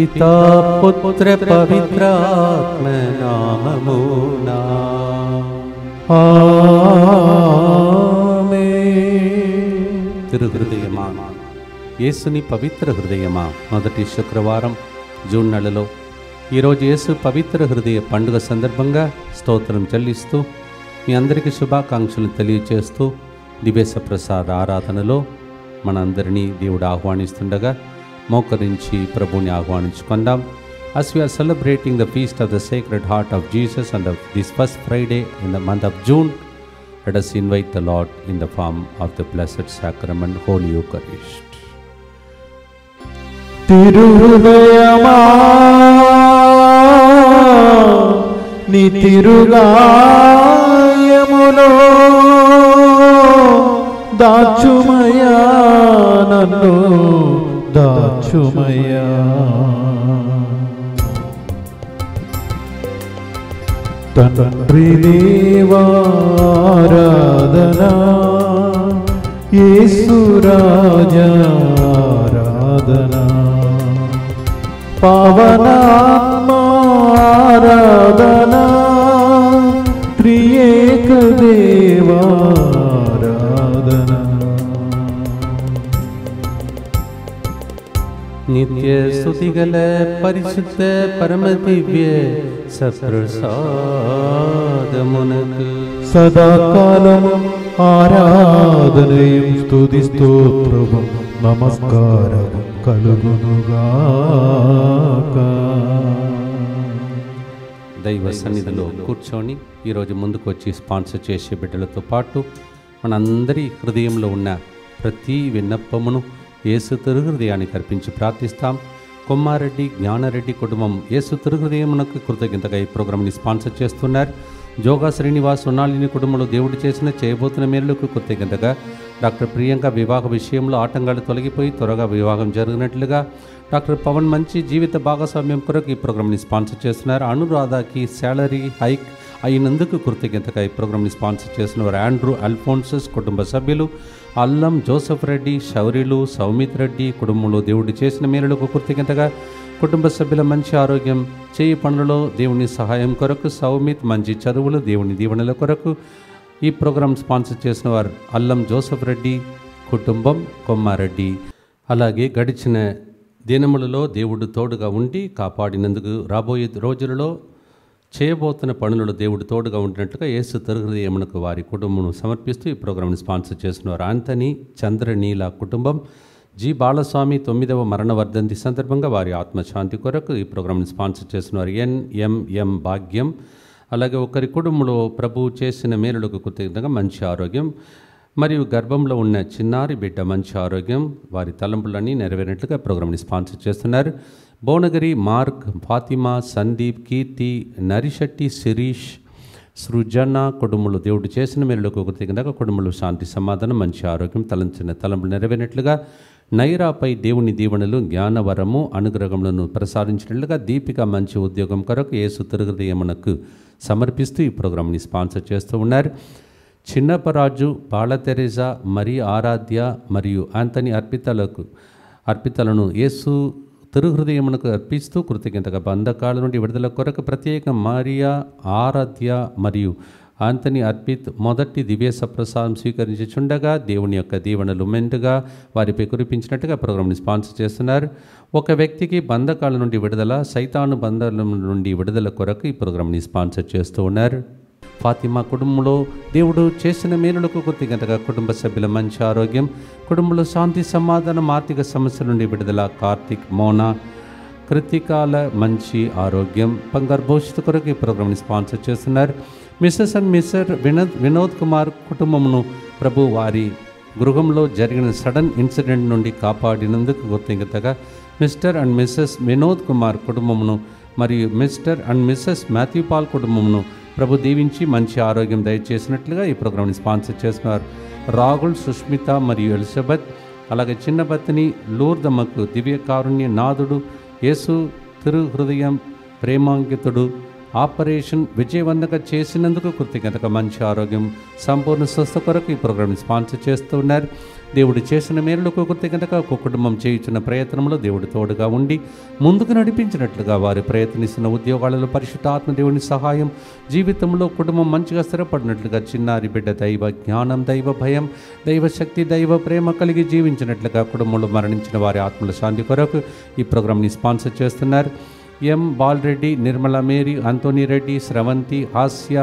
పితా పుత్ర పవిత్రాత్మ నామమునా ఆమేన్. తిరుహృదయమా, యేసుని పవిత్ర హృదయమా, మొదటి శుక్రవారం జూన్ నెలలో ఈరోజు యేసు పవిత్ర హృదయ పండుగ సందర్భంగా స్తోత్రం చెల్లిస్తూ మీ అందరికీ శుభాకాంక్షలు తెలియచేస్తూ దివ్య ప్రసాద ఆరాధనలో మనందరినీ దేవుడు ఆహ్వానిస్తుండగా మోకరించి ప్రభుని ఆహ్వానించుకుందాం. As we are celebrating the feast of the Sacred Heart of Jesus and of this first Friday in the month of June, let us invite the Lord in the form of the Blessed Sacrament, Holy Eucharist. తిరుహృదయమా నీ తిరుగాయములో దాచుమయా నన్ను దాచుమయా. తండ్రి దేవారాధనా యేసు రాజా ఆరాధనా పవనాత్మారాధనా త్రియేక దేవారాధనా. నిత్య స్తుతిగల పరిశుద్ధ పరమ దివ్య సప్రసాదమునకు సదాకాలము ఆరాధనయం స్తుతి స్తోత్రము నమస్కారము కలుగునుగాక. దైవ సన్నిధిలో కూర్చొని ఈరోజు ముందుకు వచ్చి స్పాన్సర్ చేసే బిడ్డలతో పాటు మనందరి హృదయంలో ఉన్న ప్రతి విన్నపమును యేసు తిరుహృదయానికి అర్పించి ప్రార్థిస్తాం. కొమ్మారెడ్డి జ్ఞానారెడ్డి కుటుంబం యేసు తిరుహృదయమునకు కృతజ్ఞతగా ఈ ప్రోగ్రాంని స్పాన్సర్ చేస్తున్నారు. జోగా శ్రీనివాస్ ఉన్నాలిని కుటుంబంలో దేవుడు చేయబోతున్న మేలులకు కృతజ్ఞతగా డాక్టర్ ప్రియాంక వివాహ విషయంలో ఆటంకాలు తొలగిపోయి త్వరగా వివాహం జరిగినట్లుగా డాక్టర్ పవన్ మంచి జీవిత భాగస్వామ్యం కొరకు ఈ ప్రోగ్రాంని స్పాన్సర్ చేస్తున్నారు. అనురాధకి శాలరీ హైక్ అయినందుకు కృతజ్ఞతగా ఈ ప్రోగ్రాంని స్పాన్సర్ చేస్తున్నారు. ఆండ్రూ అల్ఫోన్సస్ కుటుంబ సభ్యులు అల్లం జోసెఫ్ రెడ్డి శౌరిలు సౌమిత్ రెడ్డి కుటుంబంలో దేవుడు చేసిన మేలులకు కృతజ్ఞతగా కుటుంబ సభ్యుల మంచి ఆరోగ్యం చేయి పనులలో దేవుని సహాయం కొరకు సౌమిత్ మంచి చదువులు దేవుని దీవెనల కొరకు ఈ ప్రోగ్రాం స్పాన్సర్ చేసిన వారు అల్లం జోసెఫ్ రెడ్డి కుటుంబం కొమ్మారెడ్డి. అలాగే గడిచిన దినములలో దేవుడు తోడుగా ఉండి కాపాడినందుకు రాబోయే రోజులలో చేయబోతున్న పనులలో దేవుడు తోడుగా ఉండినట్లుగా యేసు తిరుహృదయమునకు వారి కుటుంబం సమర్పిస్తూ ఈ ప్రోగ్రాంని స్పాన్సర్ చేస్తున్నారు. ఆంథనీ చంద్రనీల కుటుంబం జి బాలస్వామి 9వ మరణ వర్ధంతి సందర్భంగా వారి ఆత్మశాంతి కొరకు ఈ ప్రోగ్రాంని స్పాన్సర్ చేస్తున్నారు. ఎన్ఎంఎం భాగ్యం. అలాగే ఒకరి కుటుంబంలో ప్రభువు చేసిన మేలులకు కృతజ్ఞతగా మంచి ఆరోగ్యం మరియు గర్భంలో ఉన్న చిన్నారి బిడ్డ మంచి ఆరోగ్యం వారి తలంపులన్నీ నెరవేరినట్లుగా ప్రోగ్రాంని స్పాన్సర్ చేస్తున్నారు. భువనగిరి మార్క్ ఫాతిమా సందీప్ కీర్తి నరిశెట్టి శిరీష్ సృజన కుటుంబంలో దేవుడు చేసిన మేలులకు కృతజ్ఞతగా కుటుంబంలో శాంతి సమాధానం మంచి ఆరోగ్యం తలంచిన తలంపులు నెరవేరినట్లుగా నైరాపై దేవుని దీవెనలు జ్ఞానవరము అనుగ్రహములను ప్రసాదించినట్లుగా దీపిక మంచి ఉద్యోగం కొరకు యేసు తిరుహృదయమునకు సమర్పిస్తూ ఈ ప్రోగ్రాంని స్పాన్సర్ చేస్తూ ఉన్నారు. చిన్నపరాజు బాలతెరెజా మరి ఆరాధ్య మరియు ఆంథనీ అర్పితలను యేసు తిరుహృదయమునకు అర్పిస్తూ కృతజ్ఞతగా బంధకాల నుండి విడుదల కొరకు ప్రత్యేక మరియా ఆరాధ్య మరియు ఆంథనీ అర్పిత్ మొదటి దివ్య సప్రసాదం స్వీకరించుచుండగా దేవుని యొక్క దీవెనలు మెండుగా వారిపై కురిపించినట్టుగా ప్రోగ్రాంని స్పాన్సర్ చేస్తున్నారు. ఒక వ్యక్తికి బంధకాల నుండి విడుదల సైతాను బంధాల నుండి విడుదల కొరకు ఈ ప్రోగ్రాంని స్పాన్సర్ చేస్తూ ఉన్నారు. ఫాతిమా కుటుంబంలో దేవుడు చేసిన మేలులకు కృతజ్ఞతగా కుటుంబ సభ్యుల మంచి ఆరోగ్యం కుటుంబంలో శాంతి సమాధానం ఆర్థిక సమస్యల నుండి విడుదల కార్తిక్ మోనా కృతికాల మంచి ఆరోగ్యం బంగారు భవిష్యత్తు కొరకు ఈ ప్రోగ్రాంని స్పాన్సర్ చేస్తున్నారు. Mrs and Mr Vinod Kumar కుటుంబమును ప్రభు వారి గృహంలో జరిగిన సడన్ ఇన్సిడెంట్ నుండి కాపాడినందుకు కృతజ్ఞతగా Mr and Mrs Vinod Kumar కుటుంబమును మరియు Mr and Mrs Matthew Paul కుటుంబమును ప్రభు దీవించి మంచి ఆరోగ్యం దయచేసినట్లుగా ఈ ప్రోగ్రాంని స్పాన్సర్ చేస్తున్నారు. రాహుల్ సుష్మిత మరియు ఎలిజబెత్ అలాగే చిన్న పత్ని లూర్దమ్మకు దివ్య కారుణ్య నాథుడు యేసు తిరుహృదయం ప్రేమాంకితుడు ఆపరేషన్ విజయవంతంగా చేసినందుకు కృతజ్ఞతగా మంచి ఆరోగ్యం సంపూర్ణ స్వస్థ కొరకు ఈ ప్రోగ్రాంని స్పాన్సర్ చేస్తూ ఉన్నారు. దేవుడు చేసిన మేలులకు కృతజ్ఞతగా ఒక కుటుంబం చేయుచున్న ప్రయత్నంలో దేవుడు తోడుగా ఉండి ముందుకు నడిపించినట్లుగా వారు ప్రయత్నిస్తున్న ఉద్యోగాలలో పరిశుద్ధాత్మ దేవుని సహాయం, జీవితంలో కుటుంబం మంచిగా స్థిరపడినట్లుగా చిన్నారి బిడ్డ దైవ జ్ఞానం, దైవ భయం, దైవ శక్తి, దైవ ప్రేమ కలిగి జీవించినట్లుగా కుటుంబంలో మరణించిన వారి ఆత్మల శాంతి కొరకు ఈ ప్రోగ్రాంని స్పాన్సర్ చేస్తున్నారు. ఎం బాలరెడ్డి, నిర్మల మేరీ, అంతోనీ రెడ్డి, స్రవంతి, హాస్య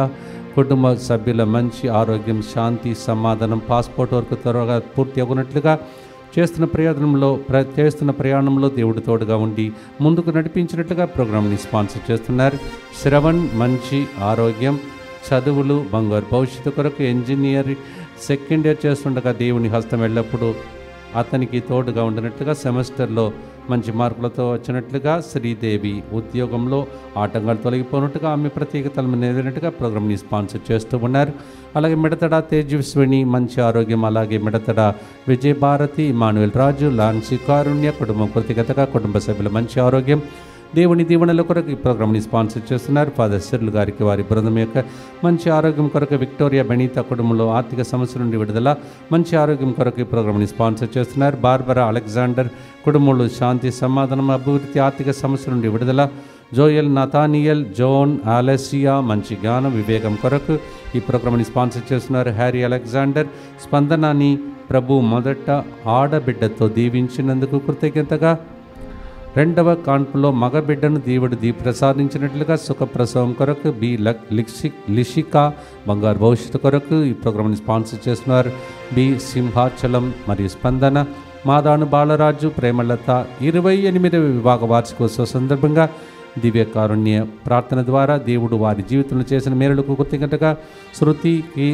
కుటుంబ సభ్యుల మంచి ఆరోగ్యం, శాంతి, సమాధానం, పాస్పోర్ట్ వరకు త్వరగా పూర్తి అవ్వనట్లుగా చేస్తున్న ప్రయాణంలో దేవుడు తోడుగా ఉండి ముందుకు నడిపించినట్లుగా ప్రోగ్రాంని స్పాన్సర్ చేస్తున్నారు. శ్రవణ్ మంచి ఆరోగ్యం, చదువులు, బంగారు భవిష్యత్తు కొరకు ఇంజనీర్ సెకండ్ ఇయర్ చేస్తుండగా దేవుని హస్తం ఎల్లప్పుడూ అతనికి తోడుగా ఉండినట్లుగా, సెమిస్టర్లో మంచి మార్కులతో వచ్చినట్లుగా, శ్రీదేవి ఉద్యోగంలో ఆటంకాలు తొలగిపోయినట్టుగా, ఆమె ప్రత్యేకతలను నెరవేరినట్టుగా ప్రోగ్రాంని స్పాన్సర్ చేస్తూ ఉన్నారు. అలాగే మిడతడ తేజస్విని మంచి ఆరోగ్యం, అలాగే మిడతడ విజయభారతి, ఇమానువేల్ రాజు, లాన్సీ కారుణ్య కుటుంబం కృతజ్ఞతగా కుటుంబ సభ్యుల మంచి ఆరోగ్యం, దేవుని దీవెనల కొరకు ఈ ప్రోగ్రాంని స్పాన్సర్ చేస్తున్నారు. ఫాదర్ సిర్ల్ గారికి వారి బృందం యొక్క మంచి ఆరోగ్యం కొరకు, విక్టోరియా బెనీతా కుటుంబంలో ఆర్థిక సమస్యల నుండి విడుదల, మంచి ఆరోగ్యం కొరకు ఈ ప్రోగ్రాంని స్పాన్సర్ చేస్తున్నారు. బార్బరా అలెగ్జాండర్ కుటుంబంలో శాంతి, సమాధానం, అభివృద్ధి, ఆర్థిక సమస్యల నుండి విడుదల. జోయల్, నతానియల్, జోన్, ఆలెసియా మంచి జ్ఞానం, వివేకం కొరకు ఈ ప్రోగ్రాంని స్పాన్సర్ చేస్తున్నారు. హ్యారీ అలెగ్జాండర్ స్పందనాన్ని ప్రభు మొదట ఆడబిడ్డతో దీవించినందుకు కృతజ్ఞతగా, రెండవ కాన్పులో మగబిడ్డను దేవుడు ప్రసాదించినట్లుగా సుఖప్రసవం కొరకు బి లిషిక బంగారు భవిష్యత్తు కొరకు ఈ ప్రోగ్రాంని స్పాన్సర్ చేస్తున్నారు. బి సింహాచలం మరియు స్పందన, మాదాను బాలరాజు, ప్రేమలత 28వ వివాహ వార్షికోత్సవ సందర్భంగా దివ్య కారుణ్య ప్రార్థన ద్వారా దేవుడు వారి జీవితంలో చేసిన మేలులకు కృతజ్ఞతగా, శృతికి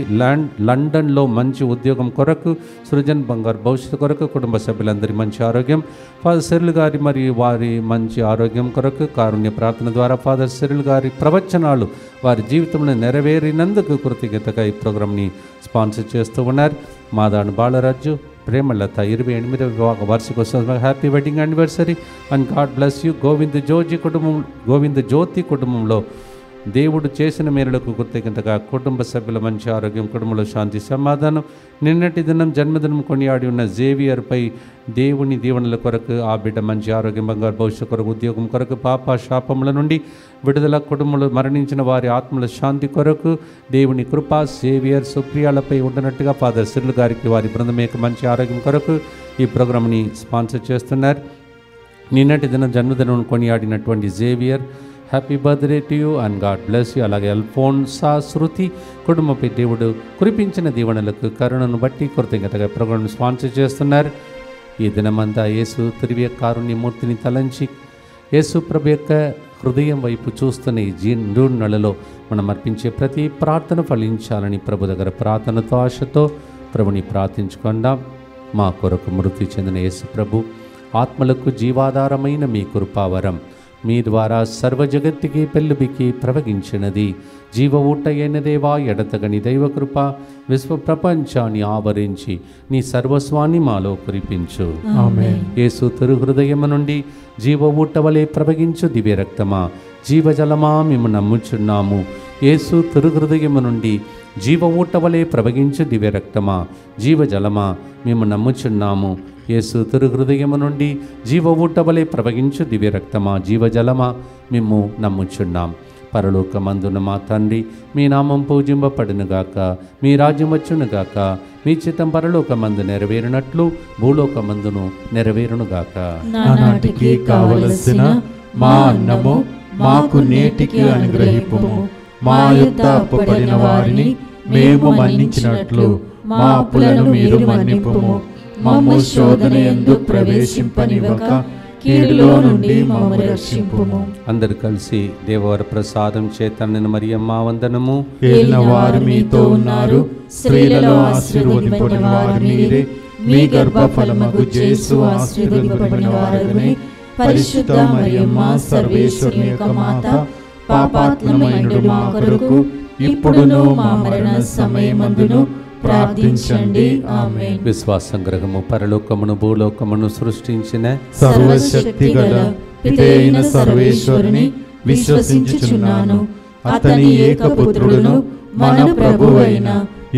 లండన్లో మంచి ఉద్యోగం కొరకు, సృజన్ బంగారు భవిష్యత్తు కొరకు కుటుంబ సభ్యులందరి మంచి ఆరోగ్యం, ఫాదర్ సిరిల్ గారి మరియు వారి మంచి ఆరోగ్యం కొరకు కారుణ్య ప్రార్థన ద్వారా ఫాదర్ సిరిల్ గారి ప్రవచనాలు వారి జీవితంలో నెరవేరినందుకు కృతజ్ఞతగా ఈ ప్రోగ్రాంని స్పాన్సర్ చేస్తూ ఉన్నారు. మాదాను బాలరాజు, ప్రేమలత 28వ వివాహ వార్షికోత్సవం happy wedding anniversary and God bless you. Govinda Jyothi కుటుంబంలో దేవుడు చేసిన మేలులకు కృతజ్ఞతగా కుటుంబ సభ్యుల మంచి ఆరోగ్యం, కుటుంబంలో శాంతి, సమాధానం. నిన్నటి దినం జన్మదినం కొనియాడి ఉన్న జేవియర్పై దేవుని దీవెనల కొరకు, ఆ బిడ్డ మంచి ఆరోగ్యం, బంగారు భవిష్యత్తు కొరకు, ఉద్యోగం కొరకు, పాప శాపముల నుండి విడుదల, కుటుంబంలో మరణించిన వారి ఆత్మల శాంతి కొరకు దేవుని కృప జేవియర్ సుప్రియాలపై ఉండనట్టుగా ఫాదర్ సిర్ల్ గారికి వారి బృందమేక మంచి ఆరోగ్యం కొరకు ఈ ప్రోగ్రాంని స్పాన్సర్ చేస్తున్నారు. నిన్నటి దినం జన్మదినం కొనియాడినటువంటి Xavier happy birthday to you and God bless you. అలాగే అల్ఫోన్సా, శృతి కుటుంబంపై దేవుడు కురిపించిన దీవెనలకు కరుణను బట్టి కృతజ్ఞతగా ప్రోగ్రాంను స్పాన్సర్ చేస్తున్నారు. ఈ దినమంతా యేసు తిరిగి కారుణ్యమూర్తిని తలంచి యేసు ప్రభు యొక్క హృదయం వైపు చూస్తున్న ఈ జూన్ నెలలో మనం అర్పించే ప్రతి ప్రార్థన ఫలించాలని ప్రభు దగ్గర ప్రార్థనతో ఆశతో ప్రభుని ప్రార్థించుకుందాం. మా కొరకు మృతి చెందిన యేసు ప్రభు ఆత్మలకు జీవాధారమైన మీ కృపావరం మీ ద్వారా సర్వజగత్తుకి పెళ్ళుబికి ప్రవగించినది. జీవ ఊట అయిన దేవా, ఎడతగని దైవకృప విశ్వ ప్రపంచాన్ని ఆవరించి నీ సర్వస్వాన్ని మాలో కురిపించు. ఆమేన్. యేసు తిరు హృదయము నుండి జీవ ఊట వలె ప్రవగించు దివ్య రక్తమా, జీవజలమా మేము నమ్ముచున్నాము. యేసు తిరు హృదయము నుండి జీవ ఊట వలె ప్రవగించు దివ్య రక్తమా, జీవజలమా మేము నమ్ముచున్నాము. యేసు తిరు హృదయము నుండి జీవ ఊట వలె ప్రవగించు దివ్య రక్తమా, జీవజలమా మేము నమ్ముచున్నాం. పరలోకమందున మా తండ్రి, మీ నామం పూజింపబడునుగాక, మీ రాజ్యం వచ్చునుగాక, మీ చిత్తం పరలోకమందు నెరవేరినట్లు భూలోకమందును నెరవేరునుగాక. నానాటికి కావలసిన మా అన్నము మాకు నేటికి అనుగ్రహింపుము. మా యొద్ద అప్పుపడిన వారిని మేము మన్నించినట్లు మా అప్పులను మీరు మన్నింపుము. మమ్ము శోధన యందు ప్రవేశింపనివ్వక కీడులో నుండి మమ్ము రక్షింపుము. అందరు కలిసి దేవవర ప్రసాదం చేతనని మరియమ్మ వందనము. ఏలిన వారు మీతో ఉన్నారు, స్త్రీలలో ఆశీర్వదింపబడిన వారు మీరే. మీ గర్భఫలమగు యేసు ఆశీర్వదింపబడిన వారగునే. పరిశుద్ధ మరియమ్మ సర్వేశ్వరుని యొక్క మాత, పాపాత్ములమైనడు మా కొరకు ఇప్పుడును మా మరణ సమయమందును ప్రార్థించండి. ఆమేన్. విశ్వాసం గ్రహము పరలోకమును భూలోకమును సృష్టించిన సర్వశక్తి గల పితైన సర్వేశ్వరుని విశ్వసించుచున్నాను. అతని ఏకపుత్రుడును మన ప్రభువైన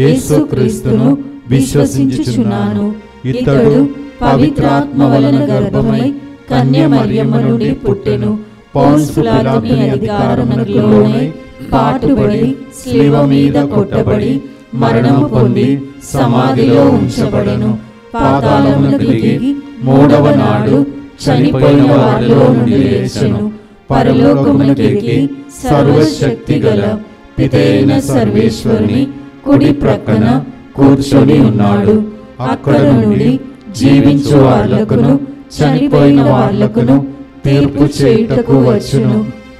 యేసుక్రీస్తును విశ్వసించుచున్నాను. ఇతడు పవిత్రాత్మ వలన గర్భమై కన్య మరియమ్మ నుండి పుట్టెను. పోన్సు పిలాతుని అధికారములోనై పాటుబడి శిలువ మీద కొట్టబడి మరణము పొంది సమాధిలో ఉంచబడెను. పాతాళమునకు దిగి మూడవ నాడు చనిపోయిన వారిలో నుండి లేచెను. పరలోకమునకెక్కి సర్వశక్తి గల పితైన సర్వేశ్వరుని కుడి ప్రక్కన కూర్చొని ఉన్నాడు. అక్కడ నుండి జీవించు వార్లకును చనిపోయిన వార్లకును తీర్పు చేయుటకు వచ్చును.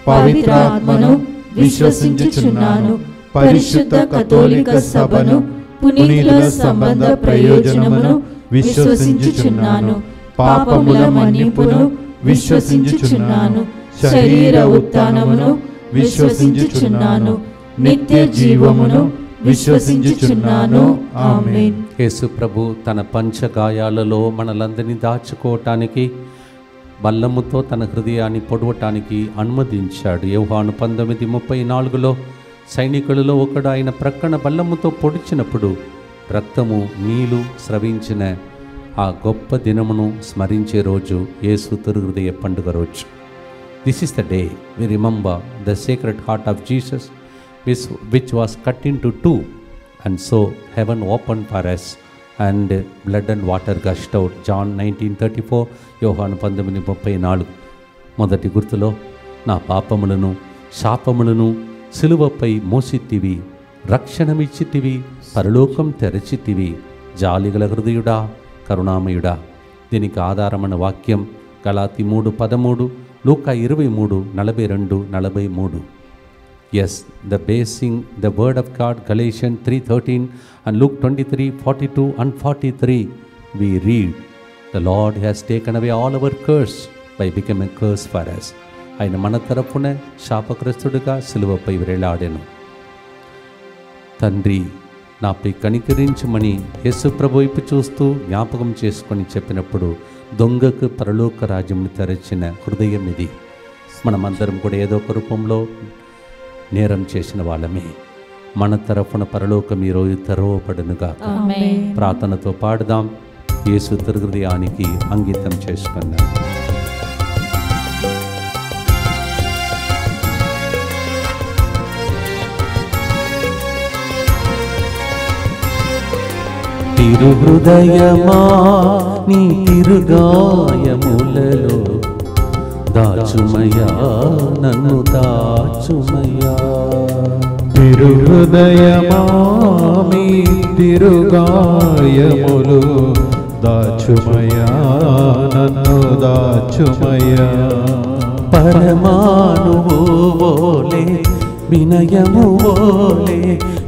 పవిత్రాత్మను విశ్వసించుచున్నాను. పరిశుద్ధ కథోలిక సభను పునీతుల సంబంధ ప్రయోజనమును విశ్వసించుచున్నాను. పాపముల మన్నిపును విశ్వసించుచున్నాను. శరీర ఉత్థానమును విశ్వసించుచున్నాను. నిత్య జీవమును విశ్వసించుచున్నాను. ఆమేన్. యేసు ప్రభు తన పంచగాయాలలో మనలందరినీ దాచుకోవటానికి బల్లముతో తన హృదయాన్ని పొడవటానికి అనుమతించాడు. యోహాను 19:34లో సైనికులలో ఒకడు ఆయన ప్రక్కన బల్లముతో పొడిచినప్పుడు రక్తము నీళ్లు స్రవించిన ఆ గొప్ప దినమును స్మరించే రోజు యేసు తిరుహృదయ పండుగ రోజు. This is the day we remember the sacred heart of Jesus which was cut into two, and so heaven opened for us and blood and water gushed out. John 19:34, యోహాను 19:34. మొదటి గుర్తులో నా పాపములను శాపములను సిలువపై మోసితివి, రక్షణమిచ్చితివి, పరలోకం తెరచితివి, జాలిగల హృదయుడా, కరుణామయుడా. దీనికి ఆధారమైన వాక్యం గలాతీ 3:13, లూకా 23:42-43. Yes, the basing the word of God, Galatians 3:13 and Luke 23:42 and 43, we read, the Lord has taken away all our curse by becoming a curse for us. ఆయన మన తరపున శాపగ్రస్తుడిగా సిలువపై వేలాడెను. తండ్రి నాపై కనికరించమని యేసు ప్రభు వైపు చూస్తూ జ్ఞాపకం చేసుకొని చెప్పినప్పుడు దొంగకు పరలోక రాజ్యంను తెరచిన హృదయం ఇది. మనమందరం కూడా ఏదో ఒక రూపంలో నేరం చేసిన వాళ్ళమే. మన తరఫున పరలోకం ఈరోజు తెరవబడునుగా. ప్రార్థనతో పాడుదాం. యేసు తిరుహృదయానికి అంకితం చేసుకున్నాం. తిరుహృదయమా నీ తిరుగాయములలో దాచుమయ్యా, నన్ను దాచుమయ్యా. తిరుహృదయమా మీ తిరుగాయములు దాచుమయ్యా, నన్ను దాచుమయ్యా. పరమాణువు ఓలే వినయము ఓలే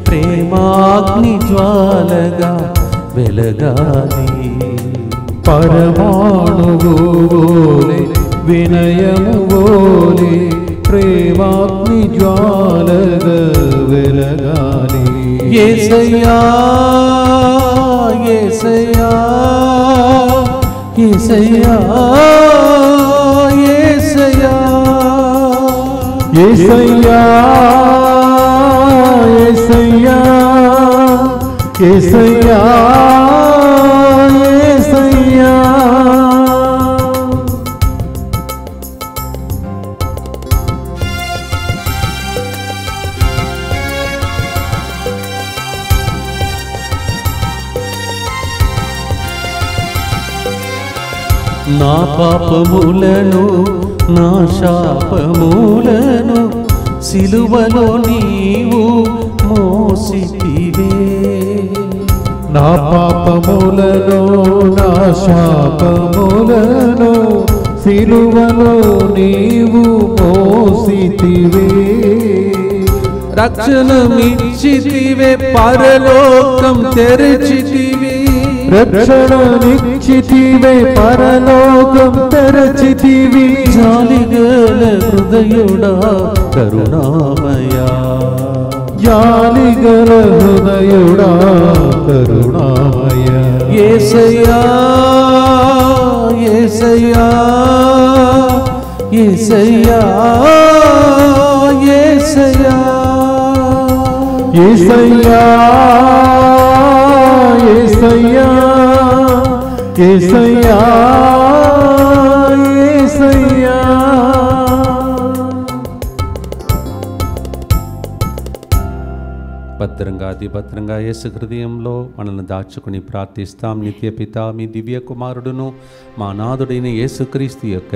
ప్రేమాగ్ని జ్వాలగా వెలగాలి. పరమాణువు ఓలే వినయము ఓలే ప్రేమాగ్ని జ్వాలగా వెలగాలి. యేసయ్యా యేసయ్యా యేసయ్యా యేసయ్యా యేసయ్యా యేసయ్యా యేసయ్యా యేసయ్యా. నా పాపములను నా శాపములను సిలువలో నీవు మోసితివే. నా పాపములను నా శాపములను సిలువలో నీవు మోసితివే. రక్షణమిచ్చితివే, పరలోకం తెరచితివే. రక్షణనిచ్చితివే, పరలోకం తెరచితివి. జాలిగల హృదయుడా కరుణామయా, జాలిగల హృదయుడా కరుణామయా. యేసయ్యా యేసయ్యా యేసయ్యా యేసయ్యా యేసయ్యా యేసయ్యా యేసయ్యా యేసయ్యా. భద్రంగా అతిభద్రంగా యేసు హృదయంలో మనల్ని దాచుకుని ప్రార్థిస్తాం. నిత్య పిత మీ దివ్య కుమారుడును మా నాథుడైన యేసుక్రీస్తు యొక్క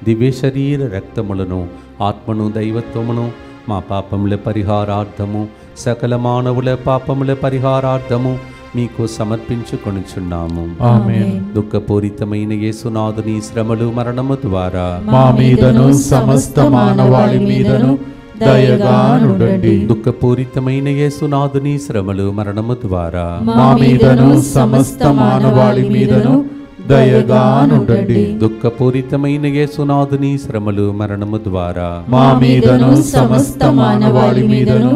దివ్య శరీర రక్తములను ఆత్మను దైవత్వమును మా పాపముల పరిహారార్థము సకల మానవుల పాపముల పరిహారార్థము మీకు సమర్పించుకొనుచున్నాము. ఆమేన్. దుఃఖపూరితమైన యేసునాథుని శ్రమలు మరణము ద్వారా మా మీదను సమస్త మానవాళి మీదను దయగా నుండండి. దుఃఖపూరితమైన యేసునాథుని శ్రమలు మరణము ద్వారా మా మీదను సమస్త మానవాళి మీదను దయగా నుండండి. దుఃఖపూరితమైన యేసునాథుని శ్రమలు మరణము ద్వారా మా మీదను సమస్త మానవాళి మీదను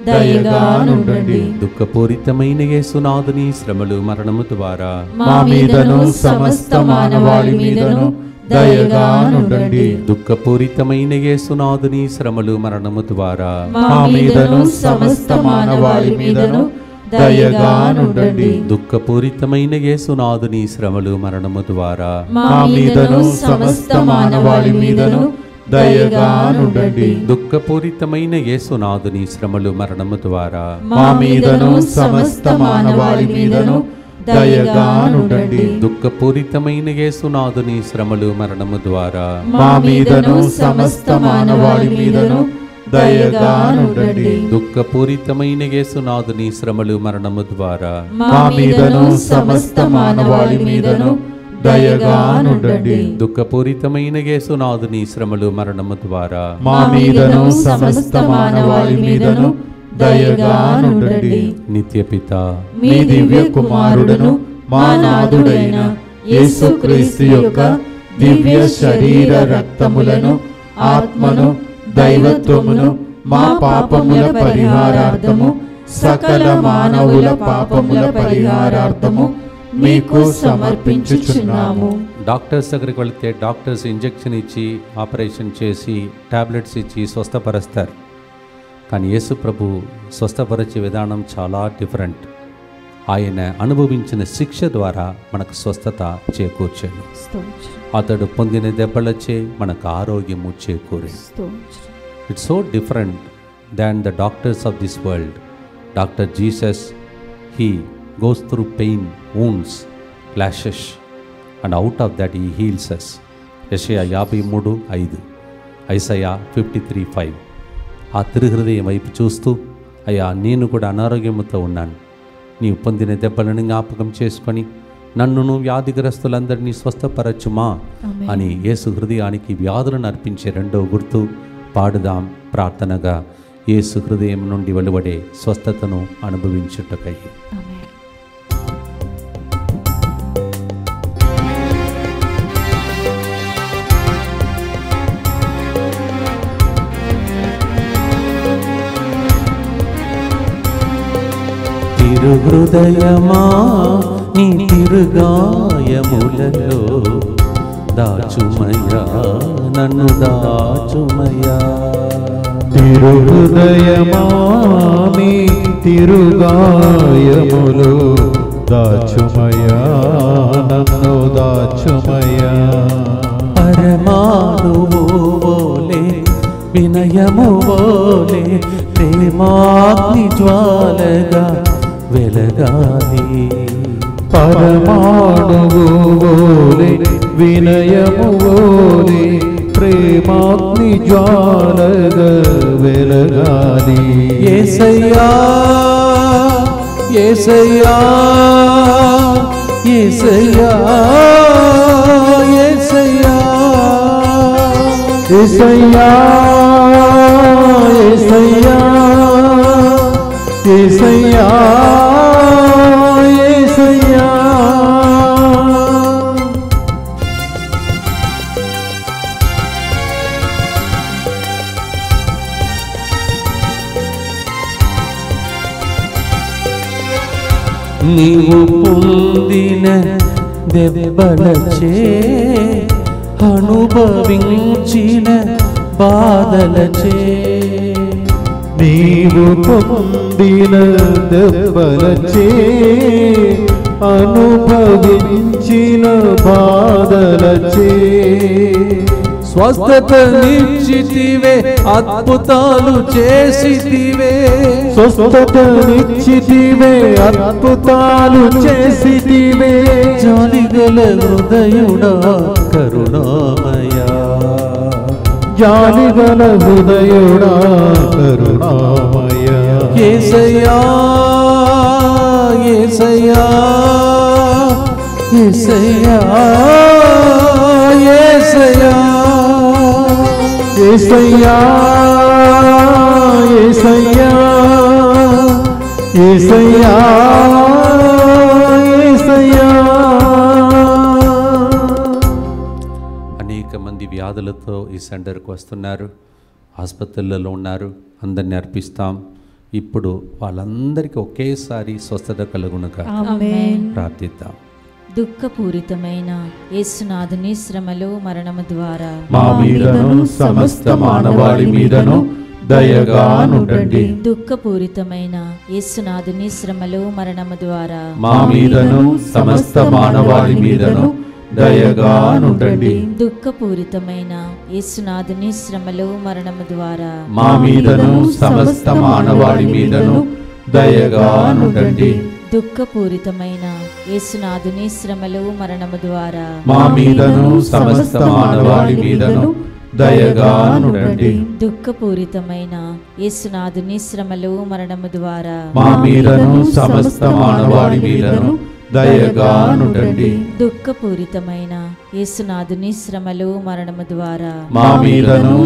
దయగా నుండండి. దుఃఖపూరితమైన యేసునాథుని శ్రమలు మరణము ద్వారా మా మీదను సమస్త మానవాళి మీదను దయగా నుండండి. దుఃఖపూరితమైన యేసునాథుని శ్రమలు మరణము ద్వారా మా మీదను సమస్త మానవాళి మీదను దయగా నుండండి. దుఃఖపూరితమైన యేసునాథుని శ్రమలు మరణము ద్వారా మా మీదను సమస్త మానవాళి మీదను దయగా నుండండి. దుఃఖపూరితమైన యేసునాథుని శ్రమలు మరణము ద్వారా మా మీదను సమస్త మానవాళి మీదను దయగా నుండండి. దుఃఖపూరితమైన యేసునాథుని శ్రమలు మరణము ద్వారా మా మీదను సమస్త మానవాళి మీదను దయగా నుండండి. దుఃఖపూరితమైన యేసునాథుని శ్రమలు మరణము ద్వారా మా మీదను సమస్త మానవాళి మీదను దయగా నుండండి. దుఃఖపూరితమైన యేసునాథుని శ్రమలు మరణము ద్వారా మా మీదను సమస్త మానవాళి మీదను దయగా నుండండి. నిత్య పిత మీ దివ్య కుమారుడును మా నాథుడైన యేసుక్రీస్తు యొక్క దివ్య శరీర రక్తములను ఆత్మను దైవత్వమును మా పాపముల పరిహారార్థము సకల మానవుల పాపముల పరిహారార్థము మీకు సమర్పించుచున్నాము. డాక్టర్స్ దగ్గరికి వెళితే డాక్టర్స్ ఇంజెక్షన్ ఇచ్చి ఆపరేషన్ చేసి టాబ్లెట్స్ ఇచ్చి స్వస్థపరుస్తారు. కానీ యేసు ప్రభు స్వస్థపరిచే విధానం చాలా డిఫరెంట్. ఆయన అనుభవించిన శిక్ష ద్వారా మనకు స్వస్థత చేకూర్చాడు. అతడు పొందిన దెబ్బలచే మనకు ఆరోగ్యము చేకూరే. It's so different than the doctors of this world. Doctor Jesus he goes through pain, wounds, lashes, and out of that he heals us. యెషయా 53:5, ఐసయా 53:5. ఆ తిరుహృదయం వైపు చూస్తూ, అయ్యా నేను కూడా అనారోగ్యముతో ఉన్నాను, నీవు పొందిన దెబ్బలను జ్ఞాపకం చేసుకొని నన్నును వ్యాధిగ్రస్తులందరినీ స్వస్థపరచుమా అని యేసు హృదయానికి వ్యాధులను అర్పించే రెండో గుర్తు పాడుదాం ప్రార్థనగా. యేసు హృదయం నుండి వెలువడే స్వస్థతను అనుభవించుటకై. తిరుహృదయమా నీ తిరుగాయములలో దాచుమయ్యా నన్ను దాచుమయ్యా. తిరుహృదయమా నీ తిరుగాయములు దాచుమయ్యా నన్ను దాచుమయ్యా. పరమాణువు ఓలే వినయము ఓలే ప్రేమాగ్ని జ్వాలగా వెలగాలి. పరమాణువు ఓలే వినయము ఓలే ప్రేమాగ్ని జ్వాలగా వెలగాలి. యేసయ్యా యేసయ్యా యేసయ్యా యేసయ్యా యేసయ్యా యేసయ్యా యేసయ్యా యేసయ్యా. నీవు పొందిన దెబ్బలచే అనుభవించిన బాధలచే నీవు పొందిన దెబ్బలచే అనుభవించిన బాధలచే స్వస్థతనిచ్చితివే, అద్భుతాలు చేసితివే. స్వస్థతనిచ్చితివే, అద్భుతాలు చేసితివే. జాలిగల హృదయుడా కరుణామయా, జాలిగల హృదయుడా కరుణామయా. యేసయ్యా యేసయ్యా యేసయ్యా యేసయ్యా యేసయ్యా యేసయ్యా యేసయ్యా యేసయ్యా. అనేక మంది వ్యాధులతో ఈ సెంటర్కి వస్తున్నారు, ఆసుపత్రులలో ఉన్నారు. అందరినీ అర్పిస్తాం. ఇప్పుడు వాళ్ళందరికీ ఒకేసారి స్వస్థత కలుగునుగా ప్రార్థిద్దాం. దుఃఖపూరితమైన యేసునాథుని శ్రమలు మరణము ద్వారా మా మీదను సమస్త మానవాళి మీదను దయగానుండండి. దుఃఖపూరితమైన యేసునాథుని శ్రమలు మరణము ద్వారా మా మీదను సమస్త మానవాళి మీదను దయగానుండండి. దుఃఖపూరితమైన యేసునాథుని శ్రమలు మరణము ద్వారా మా మీదను సమస్త మానవాళి మీదను దయగానుండండి. దుఃఖపూరితమైన యేసునాథుని శ్రమలు మరణము ద్వారా మా మీదను సమస్త మానవాళి మీదను దయగానుండండి. దుఃఖపూరితమైన యేసునాథుని శ్రమలు మరణము ద్వారా మా మీదను సమస్త మానవాళి మీదను దయగానుండండి. దుఃఖపూరితమైన యేసునాథుని శ్రమలు మరణము ద్వారా మా మీదను సమస్త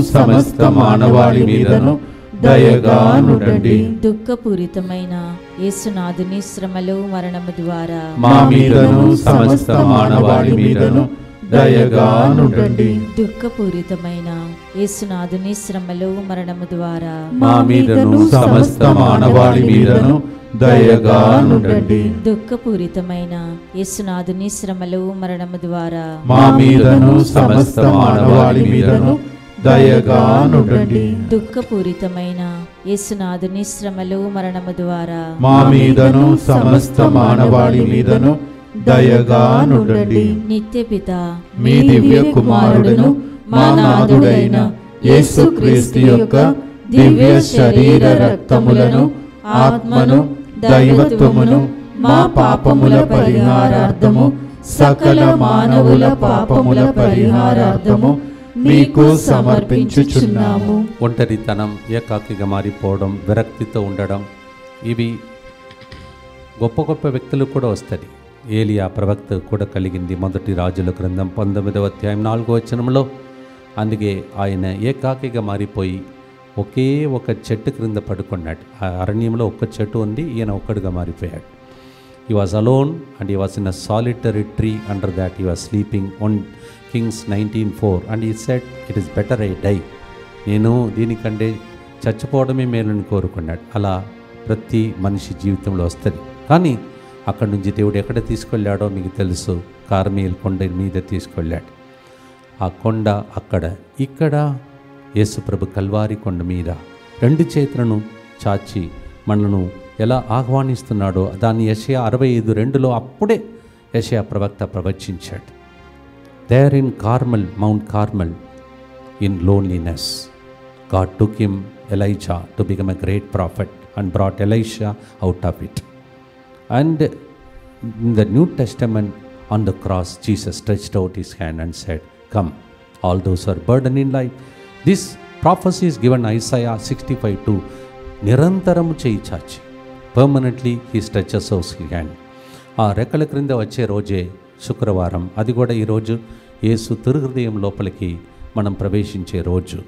మానవాళి మీదను దయగానుండండి. దుఃఖపూరితమైన యేసునాథుని శ్రమలు మరణము ద్వారా మా మీదను సమస్త మానవాళి మీదను దయగానుండండి. దుఃఖపూరితమైన యేసునాథుని శ్రమలు మరణము ద్వారా మా మీదను సమస్త మానవాళి మీదను దయగానుండండి. దుఃఖపూరితమైన యేసునాథుని శ్రమలు మరణము ద్వారా మా మీదను సమస్త మానవాళి మీదను దయగానుండండి. దుఃఖపూరితమైన యేసునాథుని శ్రమలు మరణము ద్వారా మా మీదను సమస్త మానవాళి మీదను దయగానుండండి. నిత్యపిత మీ దివ్య కుమారుడును మా నాథుడైన యేసుక్రీస్తు యొక్క దివ్య శరీర రక్తములను, ఆత్మను, దైవత్వమును మా పాపముల పరిహారార్థము, సకల మానవుల పాపముల పరిహారార్థము మీకు సమర్పించుచున్నాము. ఒంటరితనం, ఏకాకిగా మారిపోవడం, విరక్తితో ఉండడం, ఇవి గొప్ప గొప్ప వ్యక్తులు కూడా వస్తుంది. ఏలియా ప్రవక్త కూడా కలిగింది. మొదటి రాజుల గ్రంథం 19వ అధ్యాయం 4వ వచనంలో. అందుకే ఆయన ఏకాకిగా మారిపోయి ఒకే ఒక చెట్టు క్రింద పడుకున్నాడు. ఆ అరణ్యంలో ఒక్క చెట్టు ఉంది, ఈయన ఒక్కడుగా మారిపోయాడు. He was alone and he was in a solitary tree. Under that he was sleeping. On Kings 19:4 and he said, "It is better I die." నేను దీనికంటే చచ్చిపోవడమే మేలని కోరుకున్నాడు. అలా ప్రతి మనిషి జీవితంలో వస్తుంది. కానీ అక్కడి నుంచి దేవుడు ఎక్కడ తీసుకెళ్ళాడో మీకు తెలుసు. కార్మేల్ కొండ మీద తీసుకెళ్ళాడు. ఆ కొండ అక్కడ. ఇక్కడ యేసుప్రభు కల్వారి కొండ మీద 2 చేతులను చాచి మనను ఎలా ఆహ్వానిస్తున్నాడో దాన్ని యెషయా 65:2లో అప్పుడే యెషయా ప్రవక్త ప్రవచించాడు. There in Carmel, Mount Carmel, in loneliness, God took him Elijah to become a great prophet and brought Elisha out of it. And in the New Testament on the cross Jesus stretched out his hand and said, "Come, all those who are burdened in life." This prophecy is given Isaiah 65:2. నిరంతరము చేయి చాచి, permanently he stretches out his hand. ఆ రెక్కల క్రింద వచ్చే రోజే శుక్రవారం. అది కూడా ఈరోజు యేసు తిరుహృదయం లోపలికి మనం ప్రవేశించే రోజు.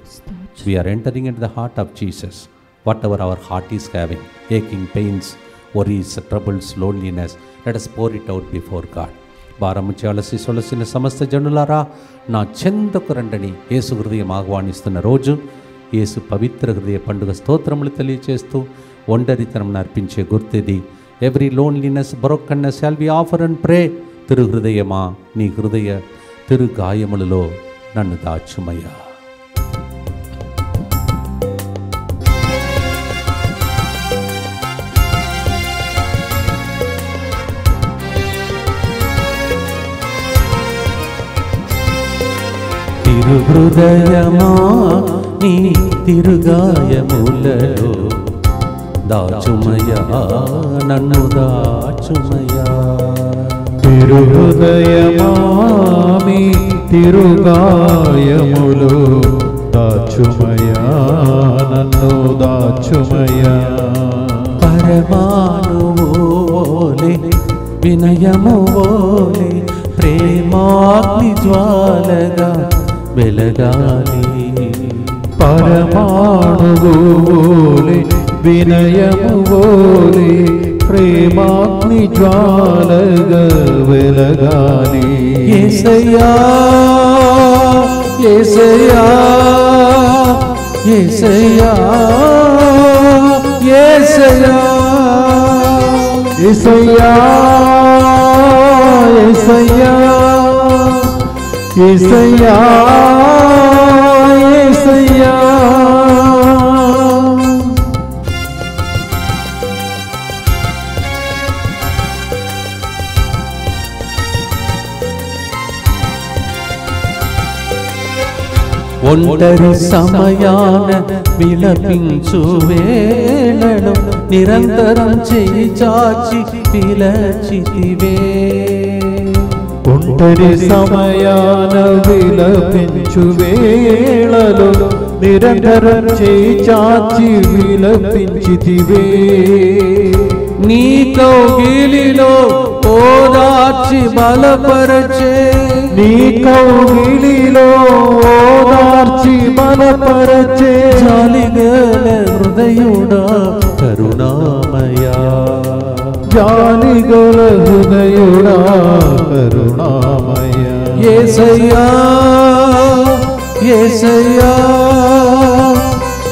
We are entering in the heart of Jesus. Whatever our heart is having, aching, pains, worries, troubles, loneliness, let us pour it out before God. భారము చేయాల్సి సొలసిన సమస్త జనులారా నా చెంతకు రండని యేసు హృదయం ఆహ్వానిస్తున్న రోజు. యేసు పవిత్ర హృదయ పండుగ స్తోత్రములు తెలియచేస్తూ ఒంటరితనం అర్పించే గుర్తిది. Every loneliness, brokenness shall we offer and pray. తిరు హృదయమా, నీ హృదయ తిరు గాయములలో నన్ను దాచుమయ్యా. తిరుహృదయమా నీ తిరుగాయములలో దాచుమయా నన్ను దాచుమయా. తిరుహృదయమా మీ తిరుగాయములు దాచుమయా నన్ను దాచుమయా. పరమాణువు ఓలే వినయము ఓలే ప్రేమాగ్ని జ్వాలగా వెలగాలి. పరమాణువు ఓలే వినయము ఓలే ప్రేమాగ్ని జ్వాలగా వెలగాలి. యేసయ్యా యేసయ్యా యేసయ్యా యేసయ్యా యేసయ్యా యేసయ్యా యేసయ్యా యేసయ్యా. ఒంటరి సమయాన విలపించు వేళలో నిరంతరం చేయి చాచి పిలచితివే. ఒంటరి సమయాన విలపించు వేళలో నిరంతరం చేయి చాచి విలపించితివే. నీ కౌగిలిలో ఓదార్చి బలపరచే. నీ కౌగిలిలో ఓదార్చి బలపరచే. జాలిగల హృదయుడా కరుణామయా. జాలిగల హృదయుడా కరుణామయా. యేసయ్యా యేసయ్యా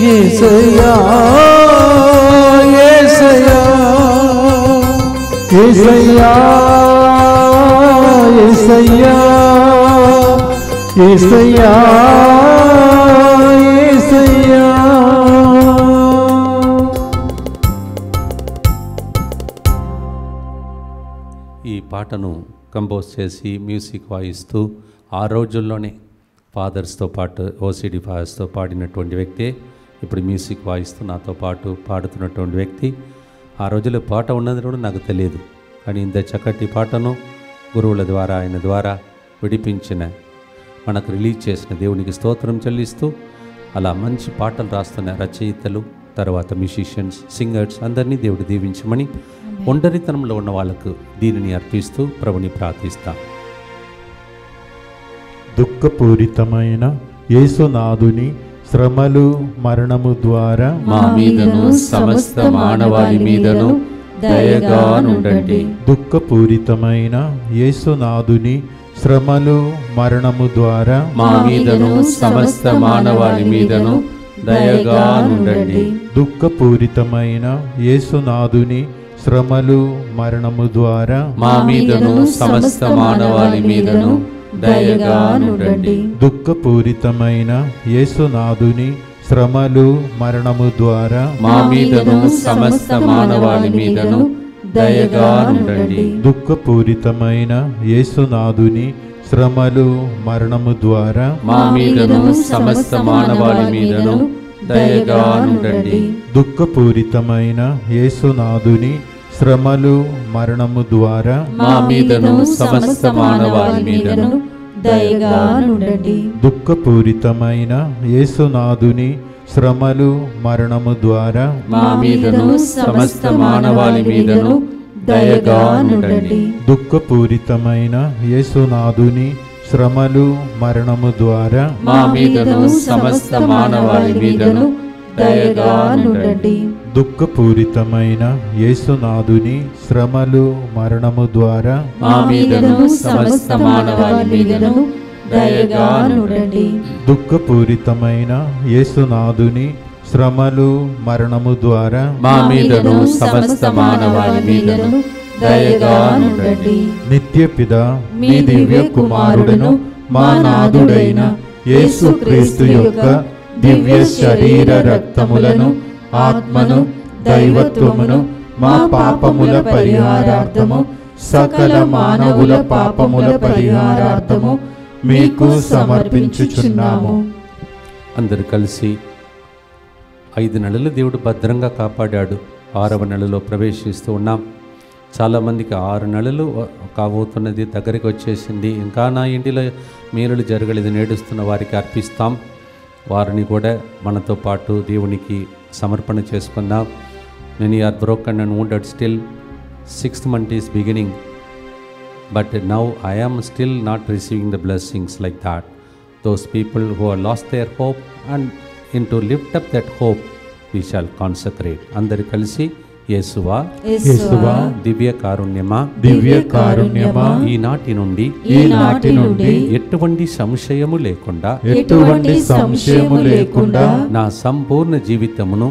యేసయ్యా యేసయ్యా యేసయ్యా యేసయ్యా యేసయ్యా యేసయ్యా. ఈ పాటను కంపోజ్ చేసి మ్యూజిక్ వాయిస్తూ ఆ రోజుల్లోనే ఫాదర్స్తో పాటు ఓసిడి ఫాదర్స్తో పాడినటువంటి వ్యక్తే ఇప్పుడు మ్యూజిక్ వాయిస్తూ నాతో పాటు పాడుతున్నటువంటి వ్యక్తి. ఆ రోజుల్లో పాట ఉన్నది కూడా నాకు తెలియదు, కానీ ఇంత చక్కటి పాటను గురువుల ద్వారా ఆయన ద్వారా విడిపించిన మనకు రిలీజ్ చేసిన దేవునికి స్తోత్రం చెల్లిస్తూ అలా మంచి పాటలు రాస్తున్న రచయితలు, తర్వాత మ్యూజిషియన్స్, సింగర్స్ అందరినీ దేవుడు దీవించమని ఒంటరితనంలో ఉన్న వాళ్ళకు దీనిని అర్పిస్తూ ప్రభుని ప్రార్థిస్తాం. దుఃఖపూరితమైన యేసునాథుని శ్రమలు మరణము ద్వారా మా మీదను సమస్త మానవాళి మీదను దయగా నుండండి. దుఃఖపూరితమైన యేసునాథుని శ్రమలు మరణము ద్వారా మా మీదను సమస్త మానవాళి మీదను దయగా నుండండి. దుఃఖపూరితమైన యేసునాథుని శ్రమలు మరణము ద్వారా మా మీదను సమస్త మానవాళి మీదను దయగా నుండండి. దుఃఖపూరితమైన యేసునాథుని శ్రమలు మరణము ద్వారా మా మీదను సమస్త మానవాళి మీదను దయగా నుండండి. దుఃఖపూరితమైన యేసునాథుని శ్రమలు మరణము ద్వారా మా మీదను సమస్త మానవాళి మీదను దయగా నుండండి. దుఃఖపూరితమైన యేసునాథుని శ్రమలు మరణము ద్వారా మా మీదను సమస్త మానవాళి మీదను దయగా నుండండి. దుఃఖపూరితమైన యేసునాథుని శ్రమలు మరణము ద్వారా మా మీదను సమస్త మానవాళి మీదను దయగా నుండండి. దుఃఖపూరితమైన యేసునాథుని శ్రమలు మరణము ద్వారా మా మీదను సమస్త మానవాళి మీదను దయగా నుండండి. దుఃఖపూరితమైన యేసునాథుని శ్రమలు మరణము ద్వారా మా మీదను సమస్త మానవాళి మీదను దయగా నుండండి. దుఃఖపూరితమైన యేసునాథుని శ్రమలు మరణము ద్వారా మా మీదను సమస్త మానవాళి మీదను దయగా నుండండి. నిత్యపిత మీ దివ్య కుమారుడును మా నాథుడైన యేసుక్రీస్తు యొక్క దివ్య శరీర రక్తములను ఆత్మను దైవత్వమును మా పాపముల పరిహారార్థము సకల మానవుల పాపముల పరిహారార్థము మీకు సమర్పించుచున్నాము. అందరు కలిసి 5 నెలలు దేవుడు భద్రంగా కాపాడాడు. 6వ నెలలో ప్రవేశిస్తూ ఉన్నాం. చాలామందికి 6 నెలలు కాబోతున్నది, దగ్గరికి వచ్చేసింది, ఇంకా నా ఇంటిలో మేలులు జరగలేదు నేడుస్తున్న వారికి అర్పిస్తాం. వారిని కూడా మనతో పాటు దేవునికి సమర్పణ చేసుకుందాం. Many are broken and wounded still. 6th month is beginning, but now I am still not receiving the blessings like that. Those people who have lost their hope, and to lift up that hope we shall consecrate. అందరు కలిసి యేసువా యేసువా దివ్య కారుణ్యమా దివ్య కారుణ్యమా ఈనాటి నుండి ఎటువంటి సంశయము లేకుండా నా సంపూర్ణ జీవితమును